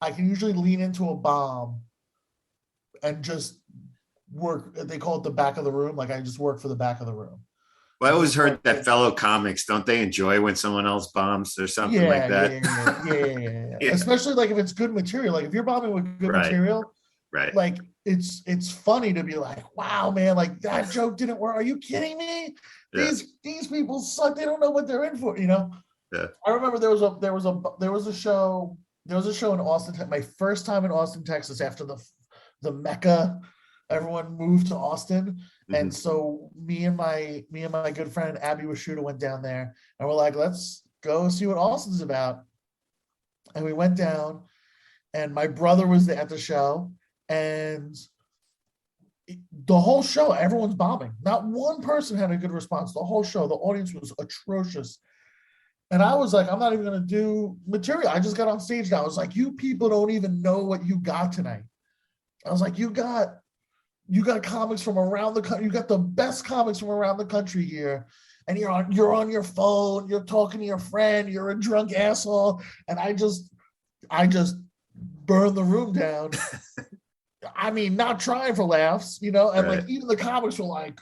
S3: I can usually lean into a bomb and just work. They call it the back of the room. Like I just work for the back of the room.
S2: Well, I always heard that fellow comics, don't they enjoy when someone else bombs or something like that?
S3: Yeah. Especially like if it's good material. Like if you're bombing with good material,
S2: right?
S3: Like it's funny to be like, wow, man, like that joke didn't work. Are you kidding me? These people suck. They don't know what they're in for, you know.
S2: Yeah.
S3: I remember there was a show in Austin. My first time in Austin, Texas, after the Mecca, everyone moved to Austin. And so me and my good friend Abby Washuta went down there and we're like, let's go see what Austin's about. And we went down and my brother was at the show and the whole show, everyone's bombing. Not one person had a good response. The whole show, the audience was atrocious. And I was like, I'm not even going to do material. I just got on stage now. I was like, you people don't even know what you got tonight. I was like, you got comics from around the country. You got the best comics from around the country here. And you're on your phone. You're talking to your friend. You're a drunk asshole. And I just burned the room down. I mean, not trying for laughs, you know, and like even the comics were like,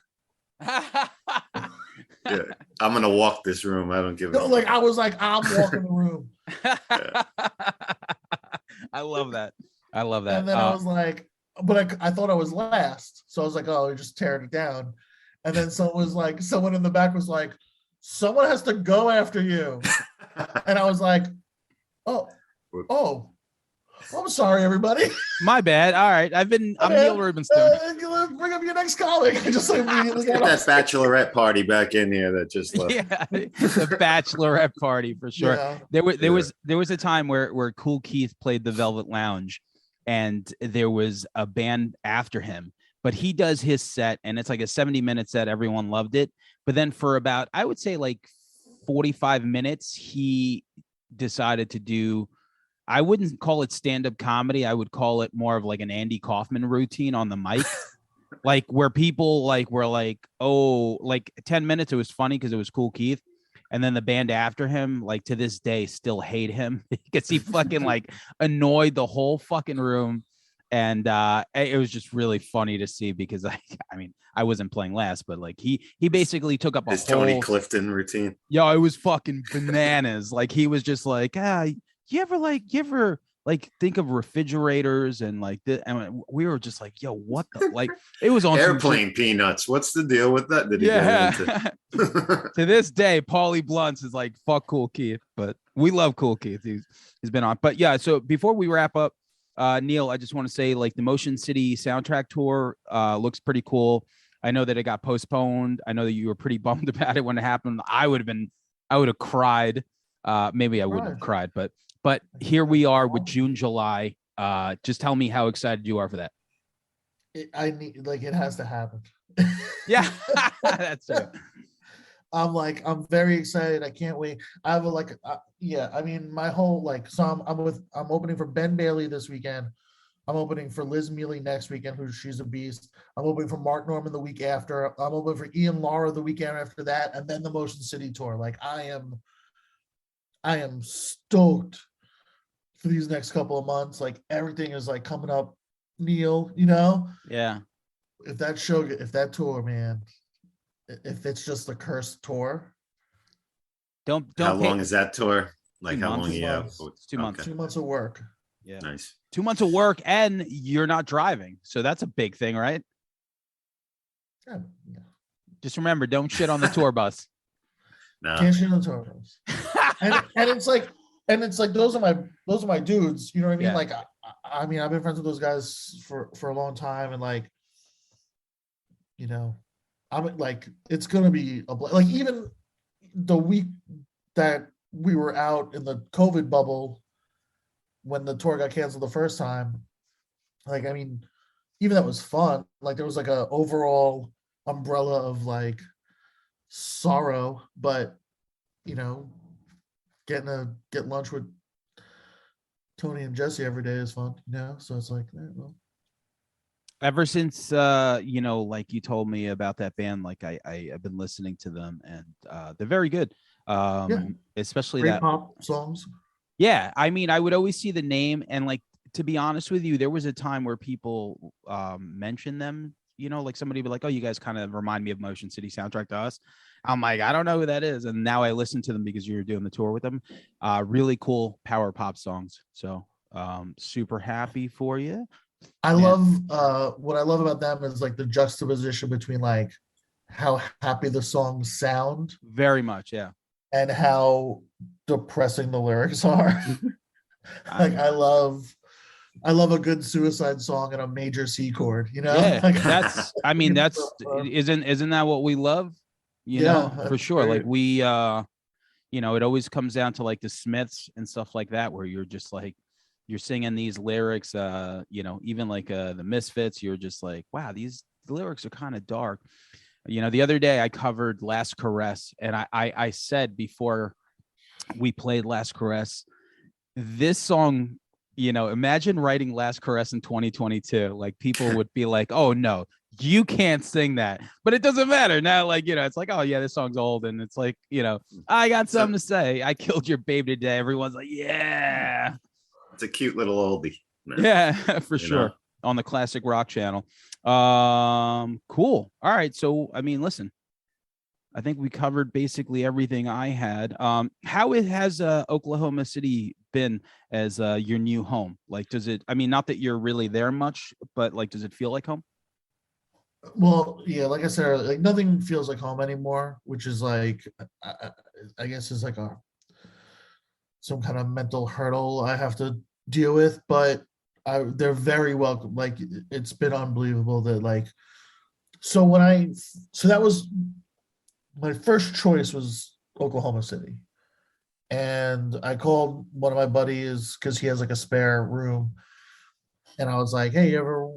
S2: yeah, I'm gonna walk this room. I don't give a
S3: like I was like, I'm walking the room.
S1: I love that.
S3: And then I was like, but I thought I was last, so I was like, oh, you're just tearing it down. And then someone in the back was like, someone has to go after you, and I was like, oh. I'm sorry, everybody.
S1: My bad. All right. I'm Neil Rubenstein.
S3: Bring up your next comic. I just immediately
S2: get that bachelorette party back in here that just left.
S1: Yeah, the bachelorette party for sure. Yeah. There was a time where Cool Keith played the Velvet Lounge and there was a band after him, but he does his set and it's like a 70-minute set. Everyone loved it. But then for about, I would say like 45 minutes, he decided to do, I wouldn't call it stand-up comedy. I would call it more of like an Andy Kaufman routine on the mic. Like where people like were like, oh, like 10 minutes, it was funny because it was Cool Keith. And then the band after him, like to this day, still hate him because he fucking like annoyed the whole fucking room. And it was just really funny to see because I mean, I wasn't playing last, but like he basically took up
S2: his Tony Clifton routine.
S1: Yo, it was fucking bananas. Like he was just like, you ever think of refrigerators and like this, and we were just like, yo, what the, like it was on
S2: Airplane Peanuts. What's the deal with that?
S1: To this day, Paulie Blunts is like, fuck Cool Keith, but we love Cool Keith. He's been on. But yeah, so before we wrap up, Neil, I just want to say like the Motion City soundtrack tour looks pretty cool. I know that it got postponed. I know that you were pretty bummed about it when it happened. I would have cried. Maybe I wouldn't have cried, but here we are with June, July. Just tell me how excited you are for that.
S3: It has to happen.
S1: Yeah, that's it.
S3: I'm very excited. I can't wait. I have I mean, my whole so I'm opening for Ben Bailey this weekend. I'm opening for Liz Mealy next weekend, she's a beast. I'm opening for Mark Norman the week after. I'm opening for Ian Lara the weekend after that, and then the Motion City tour. Like I am stoked for these next couple of months. Like everything is like coming up, Neil, you know?
S1: Yeah.
S3: If that tour, man, if it's just a cursed tour.
S1: Don't
S2: How long is that tour? Like how long?
S3: Yeah. 2 months. 2 months of work.
S1: Yeah.
S2: Nice.
S1: 2 months of work and you're not driving. So that's a big thing, right?
S3: Yeah.
S1: Just remember, don't shit on the tour bus.
S2: No.
S3: Can't shit on the tour bus. and it's like those are my dudes, you know what I mean? Yeah. Like I mean, I've been friends with those guys for a long time, and like, you know, I'm like, it's gonna be like even the week that we were out in the COVID bubble when the tour got canceled the first time, like, I mean, even that was fun. Like there was like a overall umbrella of like sorrow, but you know, get lunch with Tony and Jesse every day is fun, you know? So it's like, well.
S1: Ever since like you told me about that band, like I've been listening to them, and they're very good. Especially
S3: Great
S1: that
S3: pop songs.
S1: Yeah, I mean, I would always see the name, and like, to be honest with you, there was a time where people mentioned them, like somebody would be like, oh, you guys kind of remind me of Motion City Soundtrack to Us. I'm like, I don't know who that is. And now I listen to them because you were doing the tour with them. Really cool power pop songs. So super happy for you.
S3: I love what I love about them is like the juxtaposition between like how happy the songs sound
S1: Very much, yeah.
S3: and how depressing the lyrics are. Like I love a good suicide song and a major C chord,
S1: Yeah,
S3: Like,
S1: that's isn't that what we love? For sure.
S3: great.
S1: Like we it always comes down to like the Smiths and stuff like that, where you're just like, you're singing these lyrics, even like the Misfits, you're just like, wow, these lyrics are kind of dark. The other day I covered Last Caress, and I said before we played Last Caress, this song, imagine writing Last Caress in 2022. Like, people would be like, oh no, you can't sing that. But it doesn't matter now. Like, it's like, oh yeah, this song's old, and it's like, I got something to say. I killed your baby today. Everyone's like, yeah.
S2: It's a cute little oldie.
S1: Yeah, for sure. On the Classic Rock channel. Cool. All right. So, I mean, listen, I think we covered basically everything I had. How has Oklahoma City been as your new home? Like, does it, I mean, not that you're really there much, but like, does it feel like home?
S3: Well, yeah, like I said, like nothing feels like home anymore, which is like, I guess is like some kind of mental hurdle I have to deal with, but they're very welcome. Like, it's been unbelievable that like, so that was my first choice was Oklahoma City. And I called one of my buddies because he has like a spare room. And I was like, hey, you ever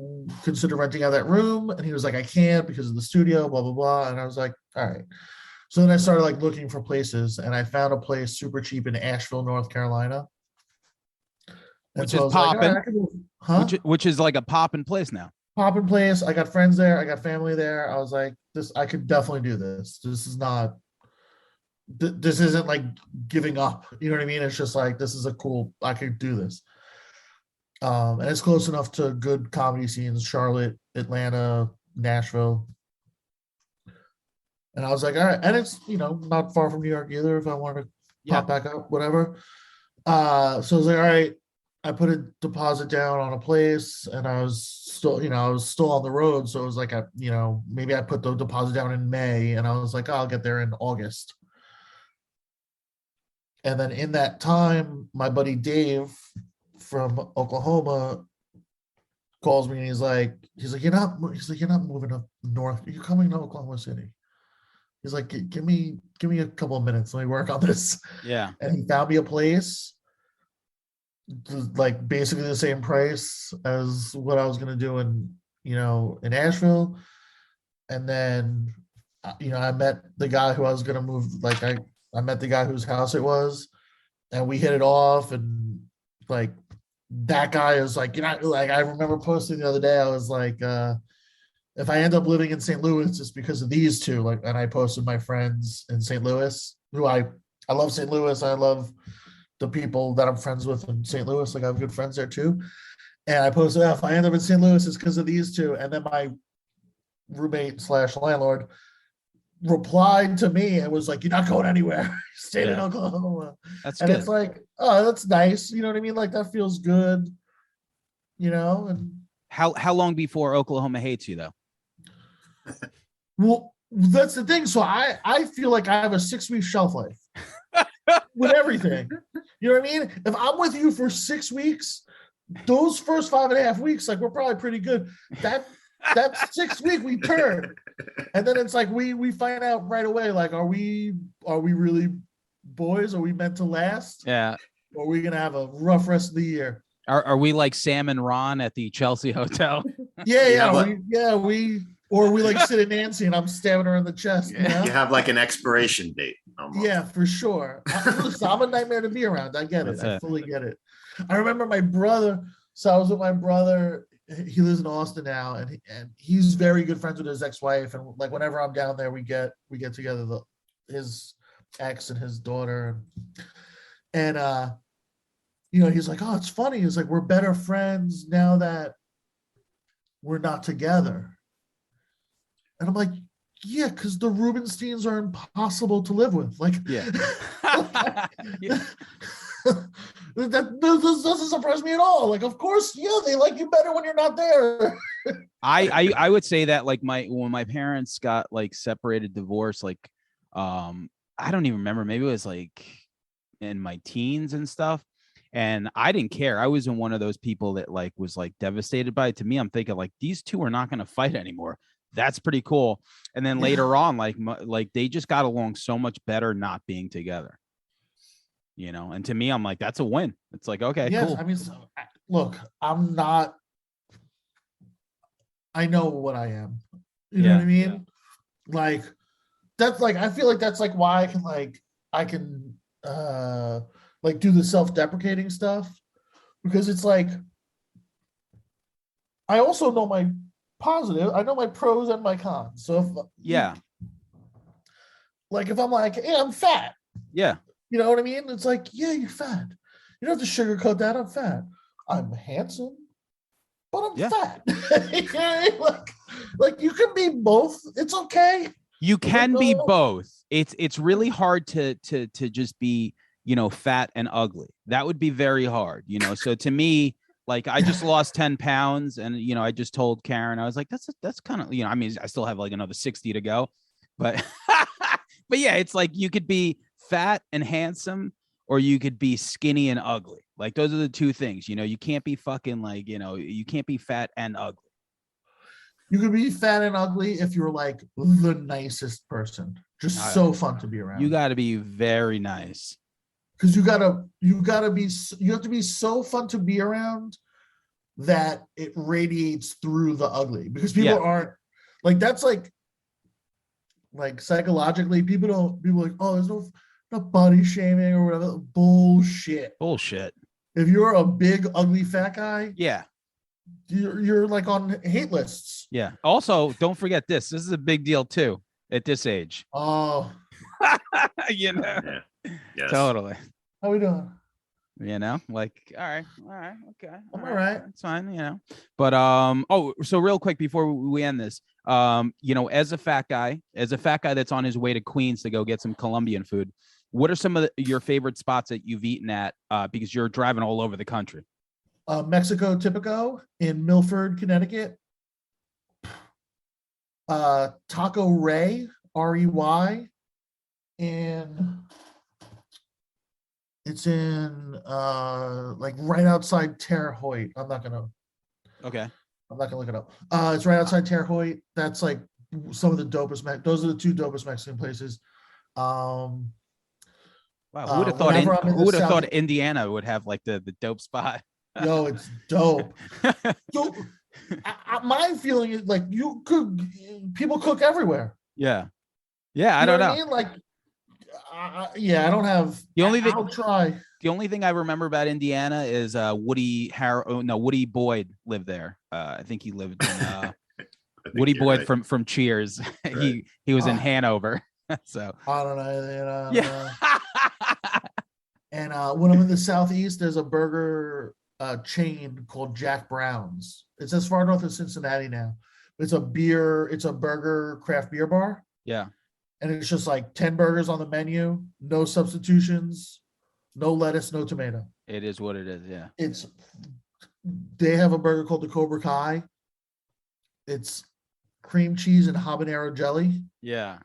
S3: consider renting out that room? And he was like, I can't because of the studio, blah, blah, blah. And I was like, all right. So then I started like looking for places, and I found a place super cheap in Asheville, North Carolina. And
S1: which
S3: so
S1: is
S3: I was like,
S1: popping,
S3: huh?
S1: which is like a popping place now.
S3: Popping place. I got friends there. I got family there. I was like, I could definitely do this. This is not, this isn't like giving up. You know what I mean? It's just like, this is I could do this. And it's close enough to good comedy scenes, Charlotte, Atlanta, Nashville. And I was like, all right. And it's, not far from New York either if I wanted to pop back up, whatever. So I was like, all right. I put a deposit down on a place, and I was still on the road. So it was like, maybe I put the deposit down in May, and I was like, I'll get there in August. And then in that time, my buddy Dave from Oklahoma calls me, and he's like, you're not moving up north. You're coming to Oklahoma City. He's like, give me a couple of minutes. Let me work on this.
S1: Yeah.
S3: And he found me a place, like basically the same price as what I was going to do in Asheville. And then, I met the guy who I was going to move. Like I met the guy whose house it was, and we hit it off. And like, that guy is like, like I remember posting the other day, I was like, if I end up living in St. Louis, it's because of these two. Like, and I posted my friends in St. Louis, who I love St. Louis. I love the people that I'm friends with in St. Louis. Like, I have good friends there too. And I posted, if I end up in St. Louis, it's because of these two. And then my roommate/landlord replied to me and was like, you're not going anywhere. Stayed in Oklahoma.
S1: That's
S3: and
S1: good.
S3: It's like, oh, that's nice. You know what I mean? Like, that feels good, and
S1: how long before Oklahoma hates you though?
S3: Well, that's the thing. So I feel like I have a 6-week shelf life with everything. You know what I mean? If I'm with you for 6 weeks, those first 5.5 weeks, like, we're probably pretty good. That 6th week we turn, and then it's like we find out right away. Like, are we really boys? Are we meant to last?
S1: Yeah.
S3: Or are we gonna have a rough rest of the year?
S1: Are we like Sam and Ron at the Chelsea Hotel?
S3: Yeah. Or we like sit at Nancy and I'm stabbing her in the chest.
S2: You have like an expiration date. Almost.
S3: Yeah, for sure. I'm a nightmare to be around. I get it. I fully get it. I remember my brother. So I was with my brother he lives in Austin now, and he's very good friends with his ex-wife, and like whenever I'm down there, we get together, his ex and his daughter, and he's like, oh, it's funny. He's like, we're better friends now that we're not together. And I'm like, yeah, because the Rubensteins are impossible to live with. Like,
S1: yeah.
S3: that doesn't surprise me at all. Like, of course, yeah, they like you better when you're not there.
S1: I would say that like when my parents got like separated, divorced, like I don't even remember. Maybe it was like in my teens and stuff. And I didn't care. I wasn't one of those people that like was like devastated by it. To me, I'm thinking like these two are not going to fight anymore. That's pretty cool. And then later on, like they just got along so much better not being together. And to me, I'm like, that's a win. It's like, okay, cool.
S3: I mean, look, I'm not. I know what I am. You know what I mean? Yeah. Like that's like I feel like that's like why I can like do the self-deprecating stuff, because it's like I also know my positive. I know my pros and my cons. So if if I'm like, hey, I'm fat. Yeah. You know what I mean? It's like, yeah, you're fat. You don't have to sugarcoat that. I'm fat. I'm handsome, but I'm fat. like you can be both. It's okay.
S1: You can be both. It's really hard to just be, fat and ugly. That would be very hard, So to me, like I just lost 10 pounds and, I just told Karen, I was like, that's kind of, I mean, I still have like another 60 to go, but, but yeah, it's like you could be fat and handsome, or you could be skinny and ugly. Like those are the two things, you can't be fucking like, you can't be fat and ugly.
S3: You could be fat and ugly if you're like the nicest person, just so fun to be around.
S1: You got to be very nice.
S3: Because you have to be so fun to be around that it radiates through the ugly, because people aren't like, that's like psychologically people are like, oh, there's no body shaming or whatever. Bullshit. If you're a big ugly fat guy, you're like on hate lists.
S1: Yeah. Also, don't forget this is a big deal too at this age.
S3: Oh.
S2: Yes.
S1: Totally.
S3: How we doing?
S1: Like, all right, okay.
S3: All right.
S1: It's fine, But so real quick before we end this, as a fat guy that's on his way to Queens to go get some Colombian food, what are some of your favorite spots that you've eaten at? Because you're driving all over the country.
S3: Mexico Tipico in Milford, Connecticut. Taco Rey, REY, it's in like right outside Terre Haute. I'm not gonna look it up. It's right outside Terre Haute. That's like some of the dopest. Those are the two dopest Mexican places.
S1: Wow, who would have thought? Who would have thought Indiana would have like the dope spot?
S3: Yo, it's dope. So, my feeling is like people cook everywhere.
S1: Yeah. I don't know.
S3: I mean? Like, I don't have. I'll try.
S1: The only thing I remember about Indiana is Woody Boyd lived there. I think he lived in Woody Boyd from Cheers. Right. he was in Hanover. So
S3: I don't know. Yeah. And when I'm in the Southeast, there's a burger chain called Jack Brown's. It's as far north as Cincinnati now. It's a burger craft beer bar.
S1: Yeah.
S3: And it's just like 10 burgers on the menu, no substitutions, no lettuce, no tomato.
S1: It is what it is, yeah.
S3: They have a burger called the Cobra Kai. It's cream cheese and habanero jelly.
S1: Yeah.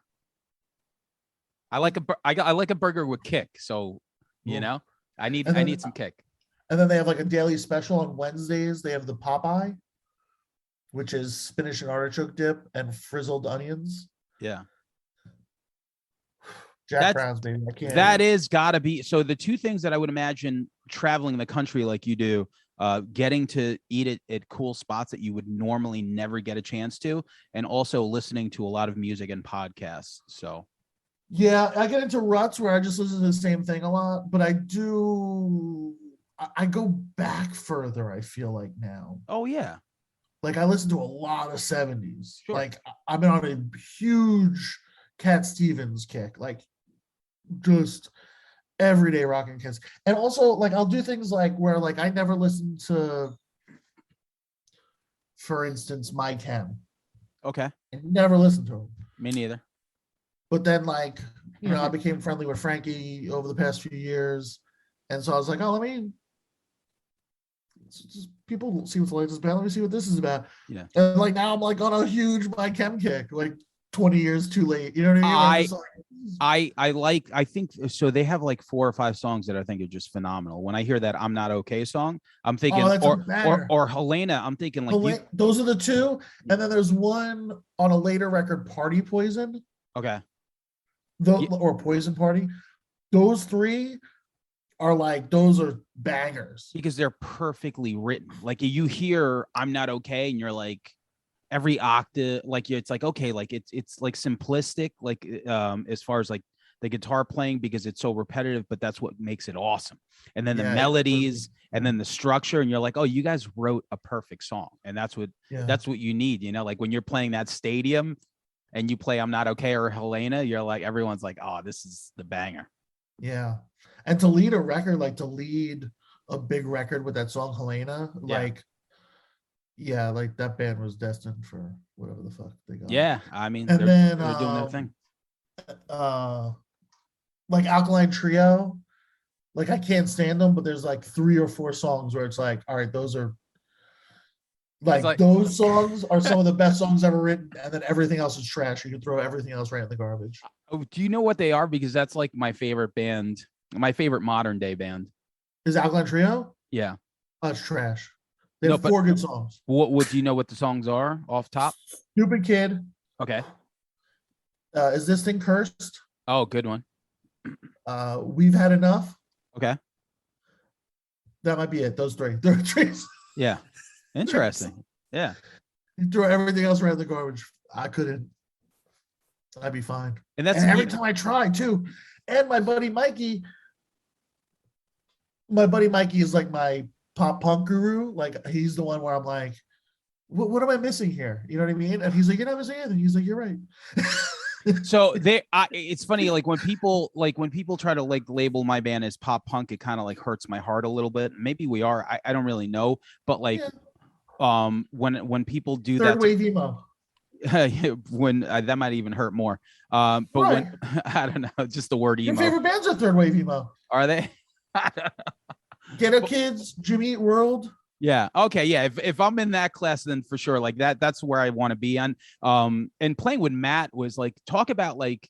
S1: I like a burger with kick, so I need some kick.
S3: And then they have like a daily special on Wednesdays. They have the Popeye, which is spinach and artichoke dip and frizzled onions.
S1: Yeah.
S3: Jack Brown's, baby.
S1: That is gotta be. So the two things that I would imagine traveling the country like you do, getting to eat it at cool spots that you would normally never get a chance to, and also listening to a lot of music and podcasts. So
S3: yeah, I get into ruts where I just listen to the same thing a lot, but I go back further, I feel like now.
S1: Oh yeah.
S3: like I listen to a lot of 70s.
S1: Sure.
S3: Like I've been on a huge Cat Stevens kick, like just everyday rocking Cats. And also like I'll do things like where like I never listened to, for instance, My Chem.
S1: Okay.
S3: I never listened to him.
S1: Me neither.
S3: But then like, you know, I became friendly with Frankie over the past few years. And so I was like, oh, let me just people see what the latest about. Let me see what this is about.
S1: Yeah.
S3: And like now I'm like on a huge My Chem kick, like 20 years too late. You know what I mean?
S1: I think so. They have like 4 or 5 songs that I think are just phenomenal. When I hear that I'm Not Okay song, I'm thinking, or Helena, I'm thinking like
S3: those are the 2. And then there's one on a later record, Party Poison.
S1: Okay.
S3: Or Poison Party. Those 3 are like, those are bangers
S1: because they're perfectly written. Like you hear I'm Not Okay and you're like every octave, like it's like, okay, like it's like simplistic, like as far as like the guitar playing, because it's so repetitive, but that's what makes it awesome. And then the melodies and then the structure, and you're like, oh, you guys wrote a perfect song. And that's what you need, you know, like when you're playing that stadium and you play I'm Not Okay or Helena, you're like, everyone's like, oh, this is the banger.
S3: Yeah. And to lead a record, like to lead a big record with that song Helena, like like that band was destined for whatever the fuck they got.
S1: Yeah, I mean,
S3: and
S1: they're doing their thing.
S3: Like Alkaline Trio, like I can't stand them, but there's like 3 or 4 songs where it's like, all right, those are like those songs are some of the best songs ever written, and then everything else is trash. You can throw everything else right in the garbage.
S1: Oh, do you know what they are? Because that's like my favorite band, my favorite modern day band.
S3: Is Alkaline Trio?
S1: Yeah.
S3: Oh, it's trash. They have 4 good songs.
S1: What do you know what the songs are off top?
S3: Stupid Kid.
S1: Okay.
S3: Is This Thing Cursed?
S1: Oh, good one.
S3: We've Had Enough.
S1: Okay.
S3: That might be it. Those 3. There are 3.
S1: Yeah. Interesting. Yeah.
S3: You throw everything else right in the garbage. I couldn't. I'd be fine.
S1: And
S3: every time I try too. And my buddy Mikey is like my pop punk guru. Like he's the one where I'm like, what am I missing here? You know what I mean? And he's like, you're not missing anything. He's like, you're right.
S1: So it's funny, like when people try to like label my band as pop punk, it kind of like hurts my heart a little bit. Maybe we are. I don't really know, but like when people do
S3: third
S1: that
S3: wave emo.
S1: when that might even hurt more. But when I don't know, just the word emo.
S3: Your favorite bands are third wave emo.
S1: Are they?
S3: Get Up Kids, Jimmy Eat World.
S1: Yeah. Okay. Yeah. If I'm in that class, then for sure, like that's where I want to be on. And playing with Matt was like, talk about like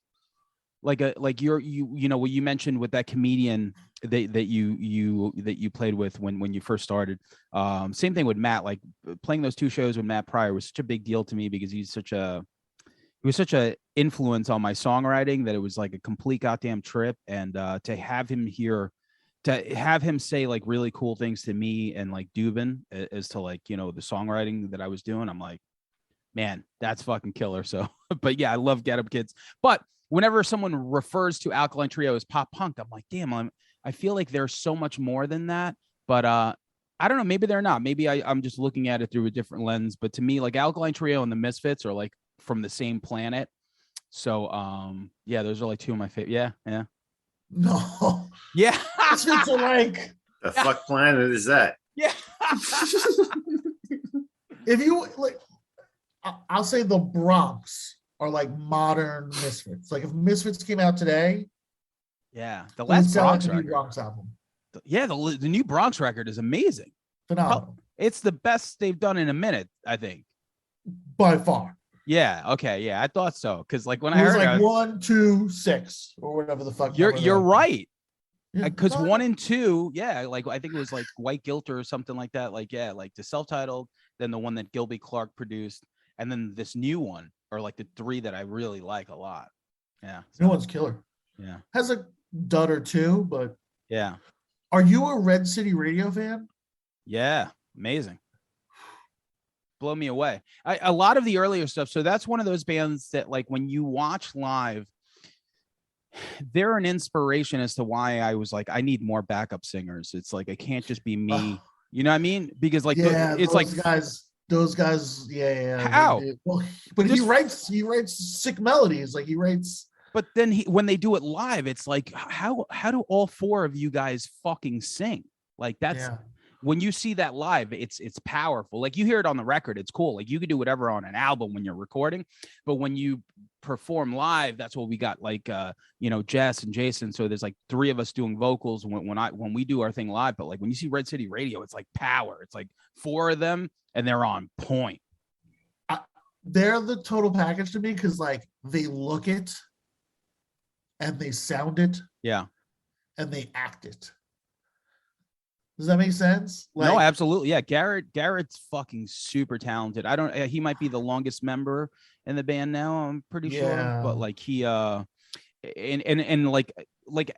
S1: you know what you mentioned with that comedian that you played with when you first started. Same thing with Matt. Like playing those 2 shows with Matt Pryor was such a big deal to me because he was such a influence on my songwriting that it was like a complete goddamn trip. And to have him here, to have him say like really cool things to me and like Dubin as to like, you know, the songwriting that I was doing, I'm like, man, that's fucking killer. So, but yeah, I love Get Up Kids. But whenever someone refers to Alkaline Trio as pop punk, I'm like, damn, I feel like there's so much more than that. But I don't know, maybe they're not. Maybe I'm just looking at it through a different lens. But to me, like Alkaline Trio and the Misfits are like from the same planet. So yeah, those are like 2 of my favorite. Yeah.
S3: No.
S1: Yeah.
S3: Misfits are like,
S2: the fuck planet is that?
S1: Yeah.
S3: If you like, I'll say the Bronx are like modern Misfits. Like if Misfits came out today,
S1: yeah, the last Bronx record.
S3: Bronx album.
S1: Yeah, the new Bronx record is amazing.
S3: Phenomenal.
S1: It's the best they've done in a minute, I think.
S3: By far.
S1: Yeah. Okay. Yeah, I thought so. Because like when
S3: I heard like 1, 2, 6 or whatever the fuck.
S1: You're right. Because
S3: Yeah,
S1: 1 and 2, yeah, like I think it was like White Guilt or something like that. Like yeah, like the self-titled, then the one that Gilby Clarke produced, and then this new one, or like the 3 that I really like a lot. Yeah.
S3: New one's killer.
S1: Yeah.
S3: Has a dud or 2, but
S1: yeah.
S3: Are you a Red City Radio fan?
S1: Yeah, amazing. Blow me away. A lot of the earlier stuff. So that's one of those bands that like when you watch live, they're an inspiration as to why I was like, I need more backup singers. It's like, it can't just be me. You know what I mean? Because like, it's like
S3: guys, Those guys, yeah.
S1: How?
S3: Well, but he writes sick melodies. Like he writes.
S1: But then when they do it live, it's like, how do all four of you guys fucking sing? Like that's when you see that live, it's powerful. Like you hear it on the record, it's cool. Like you could do whatever on an album when you're recording, but when you perform live, that's what we got. Like Jess and Jason. So there's like three of us doing vocals when we do our thing live. But like when you see Red City Radio, it's like power. It's like four of them and they're on point.
S3: They're the total package to me because like they look it and they sound it.
S1: Yeah.
S3: And they act it. Does that make sense?
S1: No, absolutely. Yeah. Garrett's fucking super talented. He might be the longest member in the band now, I'm pretty sure. But like he and like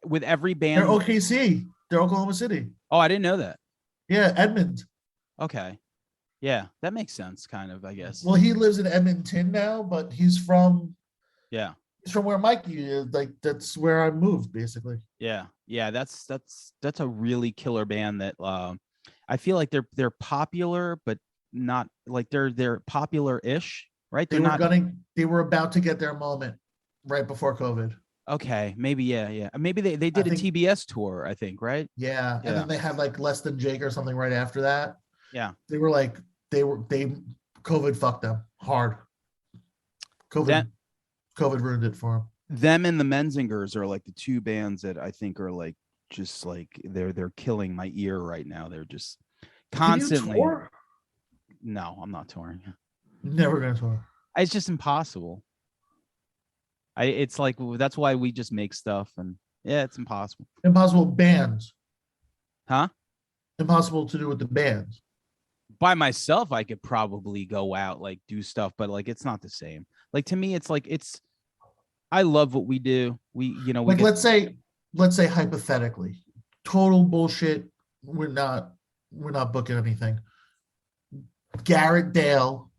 S1: with every band.
S3: They're OKC. They're Oklahoma City.
S1: Oh, I didn't know that.
S3: Yeah, Edmond.
S1: Okay. Yeah, that makes sense, kind of, I guess.
S3: Well, he lives in Edmonton now, but he's from where Mikey is. Like that's where I moved, basically.
S1: Yeah, that's a really killer band that I feel like they're popular, but not like they're popular-ish, right?
S3: They were about to get their moment right before COVID.
S1: Okay, maybe yeah. Maybe they did a TBS tour, I think, right?
S3: Yeah, and then they had like Less Than Jake or something right after that.
S1: Yeah,
S3: they COVID fucked them hard. COVID ruined it for them.
S1: Them and the Menzingers are like the two bands that I think are like just like they're killing my ear right now. They're just constantly.
S3: Can you tour?
S1: No, I'm not touring.
S3: Never gonna tour.
S1: It's just impossible. It's like that's why we just make stuff and it's impossible.
S3: Impossible bands.
S1: Huh?
S3: Impossible to do with the bands.
S1: By myself, I could probably go out, like do stuff, but like it's not the same. Like to me, it's like I love what we do. Let's say hypothetically, total bullshit. We're not booking anything. Garrett, Dale,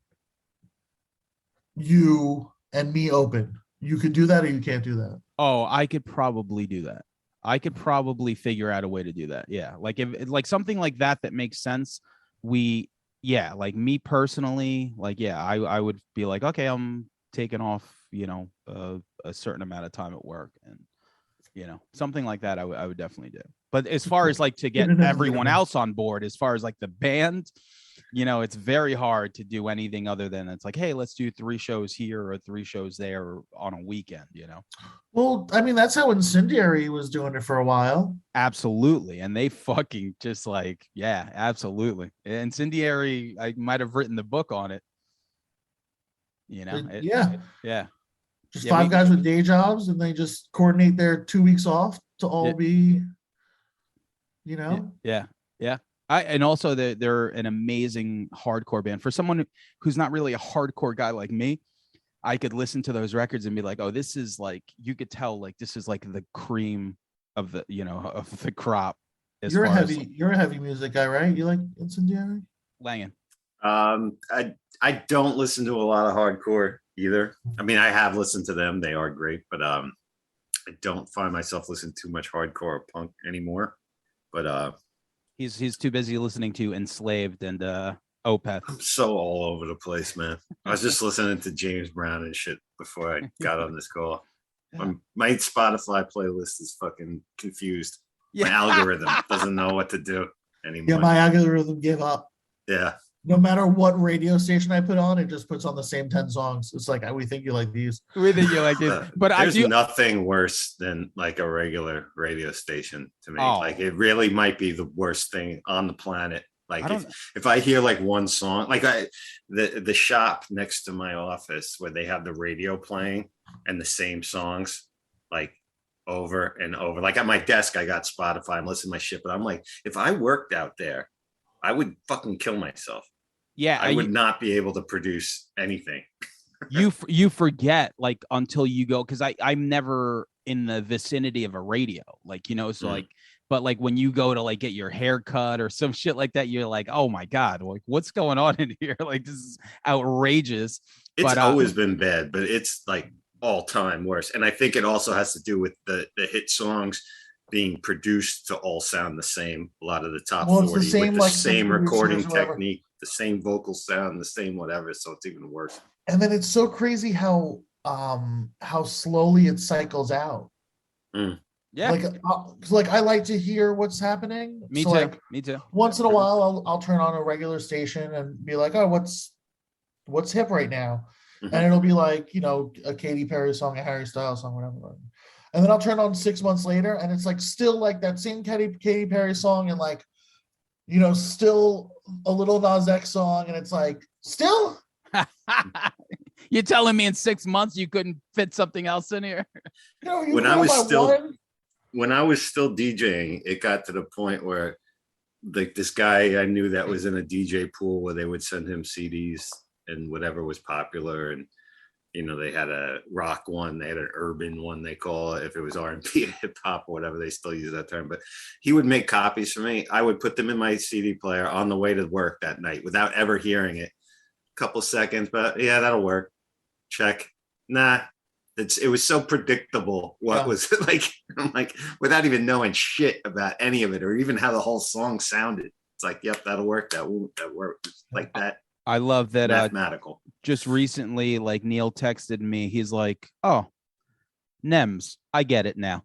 S1: you and me open. You could do that or you can't do that. Oh, I could probably do that. I could probably figure out a way to do that. Yeah. Like if like something like that makes sense. Like me personally, like, I would be like, okay, I'm taking off, a certain amount of time at work and, something like that. I would definitely do. But as far as like to get everyone else on board, as far as like the band, it's very hard to do anything other than it's like, hey, let's do 3 shows here or 3 shows there on a weekend,
S3: Well, I mean, that's how Incendiary was doing it for a while.
S1: Absolutely. And they fucking just like, yeah, absolutely. Incendiary, I might have written the book on it.
S3: Yeah. Just 5 guys with day jobs and they just coordinate their 2 weeks off to all be,
S1: Yeah. And also they're an amazing hardcore band. For someone who's not really a hardcore guy like me, I could listen to those records and be like, oh, this is like, you could tell like this is like the cream of the, of the crop.
S3: You're a heavy music guy, right? You like Incendiary?
S1: Langan.
S2: I don't listen to a lot of hardcore either. I mean, I have listened to them. They are great, but I don't find myself listening to too much hardcore or punk anymore. But
S1: he's too busy listening to Enslaved and Opeth.
S2: I'm so all over the place, man. I was just listening to James Brown and shit before I got on this call. My Spotify playlist is fucking confused. My algorithm doesn't know what to do anymore.
S3: Yeah, my algorithm gave up.
S2: Yeah.
S3: No matter what radio station I put on, it just puts on the same 10 songs. It's like, we think you like these.
S1: We think you like these. But
S2: there's nothing worse than like a regular radio station to me.
S1: Oh.
S2: Like it really might be the worst thing on the planet. Like if I hear like one song, like the shop next to my office where they have the radio playing and the same songs like over and over. Like at my desk, I got Spotify. I'm listening to my shit, but I'm like, if I worked out there, I would fucking kill myself.
S1: Yeah,
S2: I would not be able to produce anything.
S1: you forget like until you go, because I'm never in the vicinity of a radio, like like, but like when you go to like get your hair cut or some shit like that, you're like, oh my god, like what's going on in here? Like this is outrageous.
S2: It's always been bad, but it's like all time worse. And I think it also has to do with the hit songs being produced to all sound the same. A lot of the top
S3: Well,
S2: 40
S3: it's the same,
S2: with the
S3: like,
S2: same
S3: the
S2: recording
S3: producers, whoever.
S2: technique, the same vocal sound, the same whatever. So it's even worse.
S3: And then it's so crazy how slowly it cycles out.
S1: Yeah.
S3: Like I like to hear what's happening.
S1: Me
S3: so
S1: too.
S3: Like
S1: Me too.
S3: once in a while I'll turn on a regular station and be like, oh, what's hip right now? And it'll be like, a Katy Perry song, a Harry Styles song, whatever. And then I'll turn on 6 months later and it's like still like that same Katy Perry song and like, still a little Nas X song, and it's like, still?
S1: You're telling me in 6 months you couldn't fit something else in here?
S2: When I was still DJing, it got to the point where like this guy I knew that was in a DJ pool where they would send him CDs and whatever was popular. And, they had a rock one, they had an urban one, they call it, if it was R&B, hip hop, or whatever, they still use that term. But he would make copies for me. I would put them in my CD player on the way to work that night without ever hearing it. Couple seconds, but yeah, that'll work. Check. Nah. It was so predictable what was like. I'm like, without even knowing shit about any of it or even how the whole song sounded. It's like, yep, that'll work. That worked. Like that.
S1: I love that.
S2: Mathematical. Just
S1: recently, like Neil texted me. He's like, "Oh, Nems, I get it now."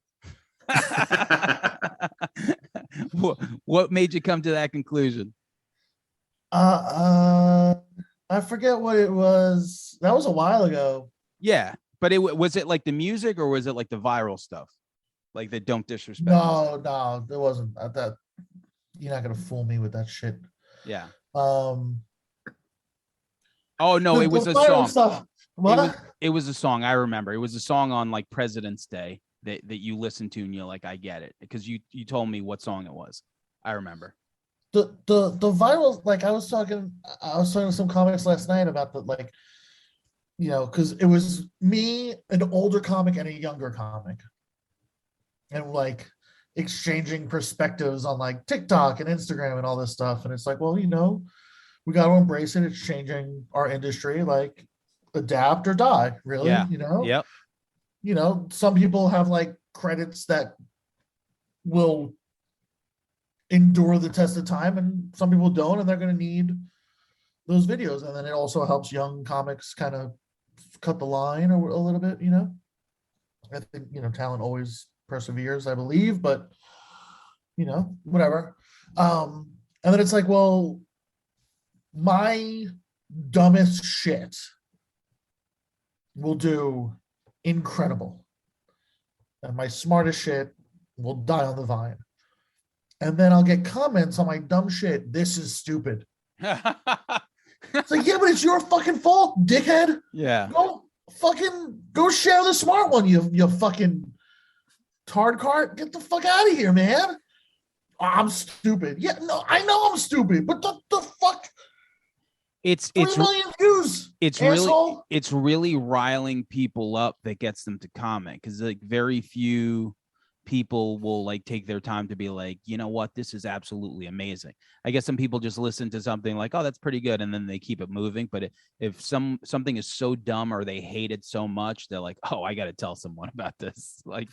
S1: What made you come to that conclusion?
S3: I forget what it was. That was a while ago.
S1: Yeah, but was it like the music or was it like the viral stuff, like the don't disrespect?
S3: No, it wasn't that. You're not gonna fool me with that shit.
S1: Yeah. Oh no, it was a song.
S3: Stuff. What?
S1: It was a song. I remember. It was a song on like President's Day that you listened to and you're like, I get it, because you told me what song it was. I remember.
S3: The viral, like I was talking to some comics last night about the, like, because it was me, an older comic and a younger comic, and like exchanging perspectives on like TikTok and Instagram and all this stuff. And it's like, well, we got to embrace it. It's changing our industry. Like, adapt or die, really.
S1: Yeah.
S3: Yep. Some people have like credits that will endure the test of time, and some people don't, and they're going to need those videos. And then it also helps young comics kind of cut the line a little bit. I think talent always perseveres, I believe, but whatever. And then it's like, well, my dumbest shit will do incredible, and my smartest shit will die on the vine. And then I'll get comments on my dumb shit. This is stupid. It's like, yeah, but it's your fucking fault, dickhead.
S1: Yeah.
S3: Go share the smart one, you fucking tard cart. Get the fuck out of here, man. I'm stupid. Yeah, no, I know I'm stupid, but the fuck.
S1: It's
S3: 3 million views.
S1: It's really riling people up that gets them to comment, because like very few people will like take their time to be like, you know what, this is absolutely amazing. I guess some people just listen to something like, oh, that's pretty good, and then they keep it moving. But if something is so dumb or they hate it so much, they're like, oh, I got to tell someone about this. Like,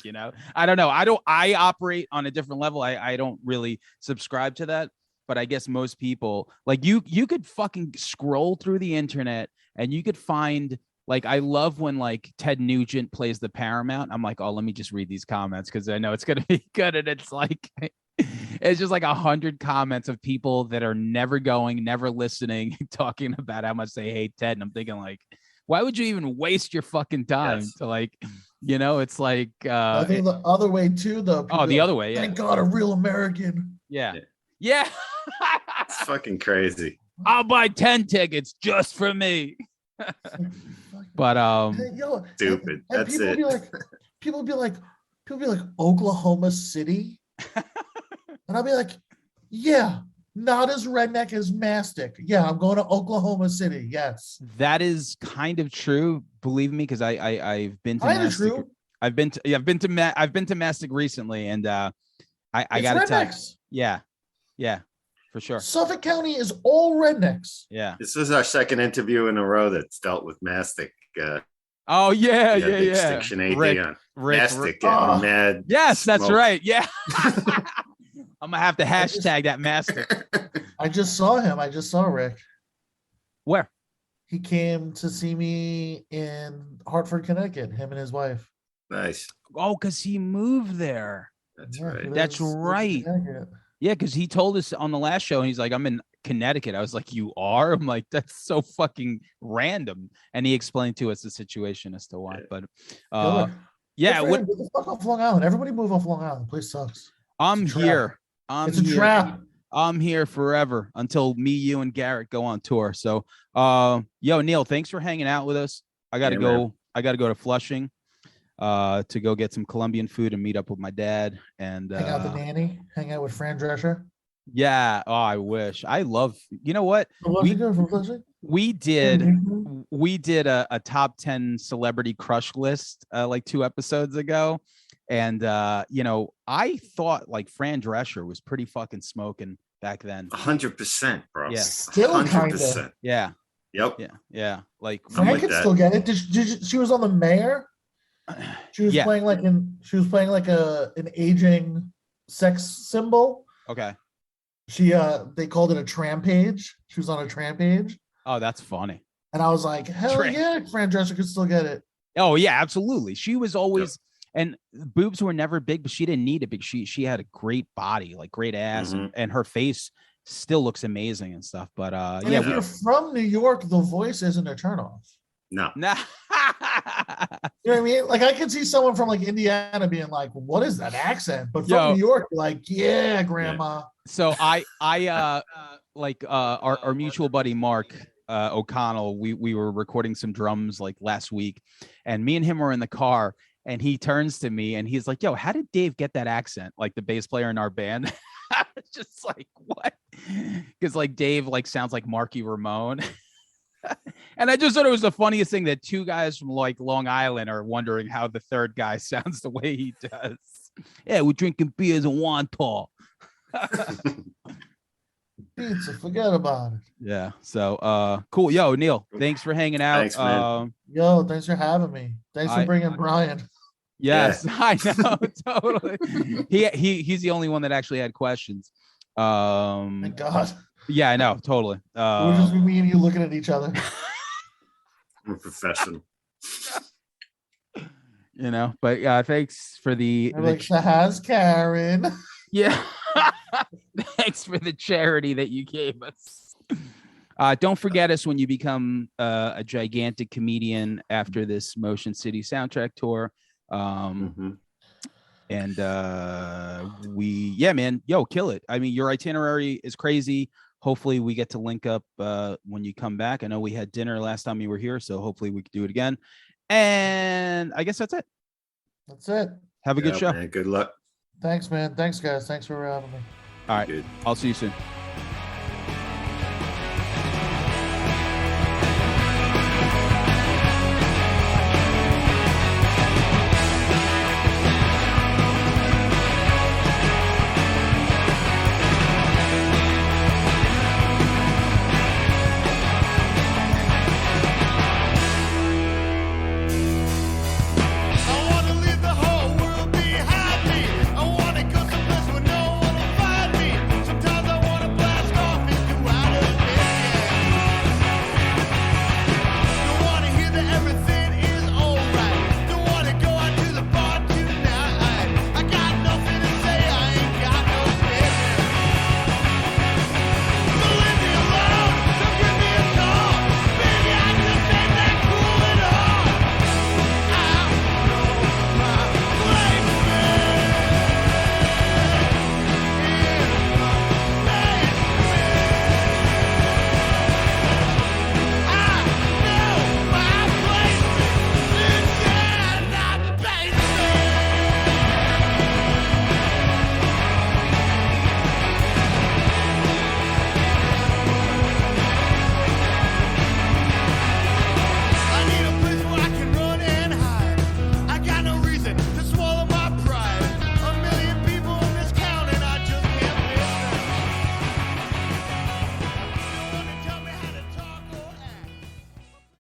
S1: I don't know. I operate on a different level. I don't really subscribe to that. But I guess most people, like, you could fucking scroll through the internet and you could find, like, I love when like Ted Nugent plays the Paramount. I'm like, oh, let me just read these comments because I know it's going to be good. And it's like, it's just like 100 comments of people that are never going, never listening, talking about how much they hate Ted. And I'm thinking, like, why would you even waste your fucking time to like, it's like.
S3: I think the other way too, though.
S1: The other way. Yeah.
S3: Thank God, a real American.
S1: Yeah.
S2: It's fucking crazy.
S1: I'll buy 10 tickets just for me. But
S2: stupid.
S3: And
S2: That's
S3: people be like Oklahoma City, and I'll be like, yeah, not as redneck as Mastic. Yeah, I'm going to Oklahoma City. Yes,
S1: that is kind of true. Believe me, because I've been to Mastic.
S3: True.
S1: I've been to Mastic recently, and I gotta tell you, yeah, for sure.
S3: Suffolk County is all rednecks.
S1: Yeah.
S2: This is our second interview in a row that's dealt with Mastic.
S1: Oh yeah,
S2: Yeah,
S1: yeah,
S2: the
S1: yeah.
S2: Extinction AD
S1: Rick,
S2: on
S1: Rick,
S2: Mastic getting mad.
S1: yes, that's
S2: smoke.
S1: right. Yeah. I'm gonna have to hashtag that Mastic.
S3: I just saw him. I just saw Rick.
S1: Where?
S3: He came to see me in Hartford, Connecticut. Him and his wife.
S2: Nice.
S1: Oh, because he moved there.
S2: That's
S3: Yeah,
S2: right.
S1: That's right. Yeah, because he told us on the last show, and he's like, "I'm in Connecticut." I was like, "You are?" I'm like, "That's so fucking random." And he explained to us the situation as to why. But yeah,
S3: what? Get the fuck off Long Island. Everybody move off Long Island. The place sucks.
S1: I'm here.
S3: It's a trap.
S1: I'm here forever until me, you, and Garrett go on tour. So, yo, Neil, thanks for hanging out with us. I gotta go. Man. I gotta go to Flushing, to go get some Colombian food and meet up with my dad and
S3: hang out with the nanny. Hang out with Fran Drescher.
S1: Yeah. Oh, I wish. I love. You know what? We did a top 10 celebrity crush list like 2 episodes ago. And you know, I thought like Fran Drescher was pretty fucking smoking back then.
S2: 100%, bro.
S1: Yeah.
S3: Still 100%.
S1: Yeah.
S2: Yep.
S1: Yeah. Yeah. Like
S3: Fran could still get it. She was on The Mayor. She was playing like an aging sex symbol.
S1: Okay.
S3: They called it a trampage. She was on a trampage.
S1: Oh, that's funny.
S3: And I was like, hell yeah, Fran Drescher could still get it.
S1: Oh yeah, absolutely. She was always and boobs were never big, but she didn't need it big. She had a great body, like great ass, and her face still looks amazing and stuff. But
S3: if you're from New York, the voice isn't a turnoff.
S2: No.
S3: You know what I mean? Like I can see someone from like Indiana being like, what is that accent? But from New York, like, yeah, grandma.
S1: So I like our mutual buddy Mark O'Connell, we were recording some drums like last week, and me and him were in the car, and he turns to me and he's like, yo, how did Dave get that accent? Like the bass player in our band. I was just like, what? Because like Dave like sounds like Marky Ramone. And I just thought it was the funniest thing that 2 guys from like Long Island are wondering how the third guy sounds the way he does. Yeah, we're drinking beers and Wantagh.
S3: Pizza, forget about it.
S1: Yeah. So cool. Yo, Neil, thanks for hanging out.
S2: Thanks, man.
S3: Yo, thanks for having me. Thanks for bringing Brian.
S1: Yes, I know. Totally. He's the only one that actually had questions.
S3: Thank God.
S1: Yeah, I know. Totally.
S3: We're just me and you looking at each other.
S2: I'm a professional.
S1: You know, but thanks for the
S3: has Karen.
S1: Yeah. Thanks for the charity that you gave us. Don't forget us when you become a gigantic comedian after this Motion City soundtrack tour. And man, yo, kill it. I mean, your itinerary is crazy. Hopefully we get to link up when you come back. I know we had dinner last time you were here, so hopefully we can do it again. And I guess that's it.
S3: That's it.
S1: Have a good show.
S2: Man, good luck.
S3: Thanks, man. Thanks, guys. Thanks for having me.
S1: All right. Good. I'll see you soon.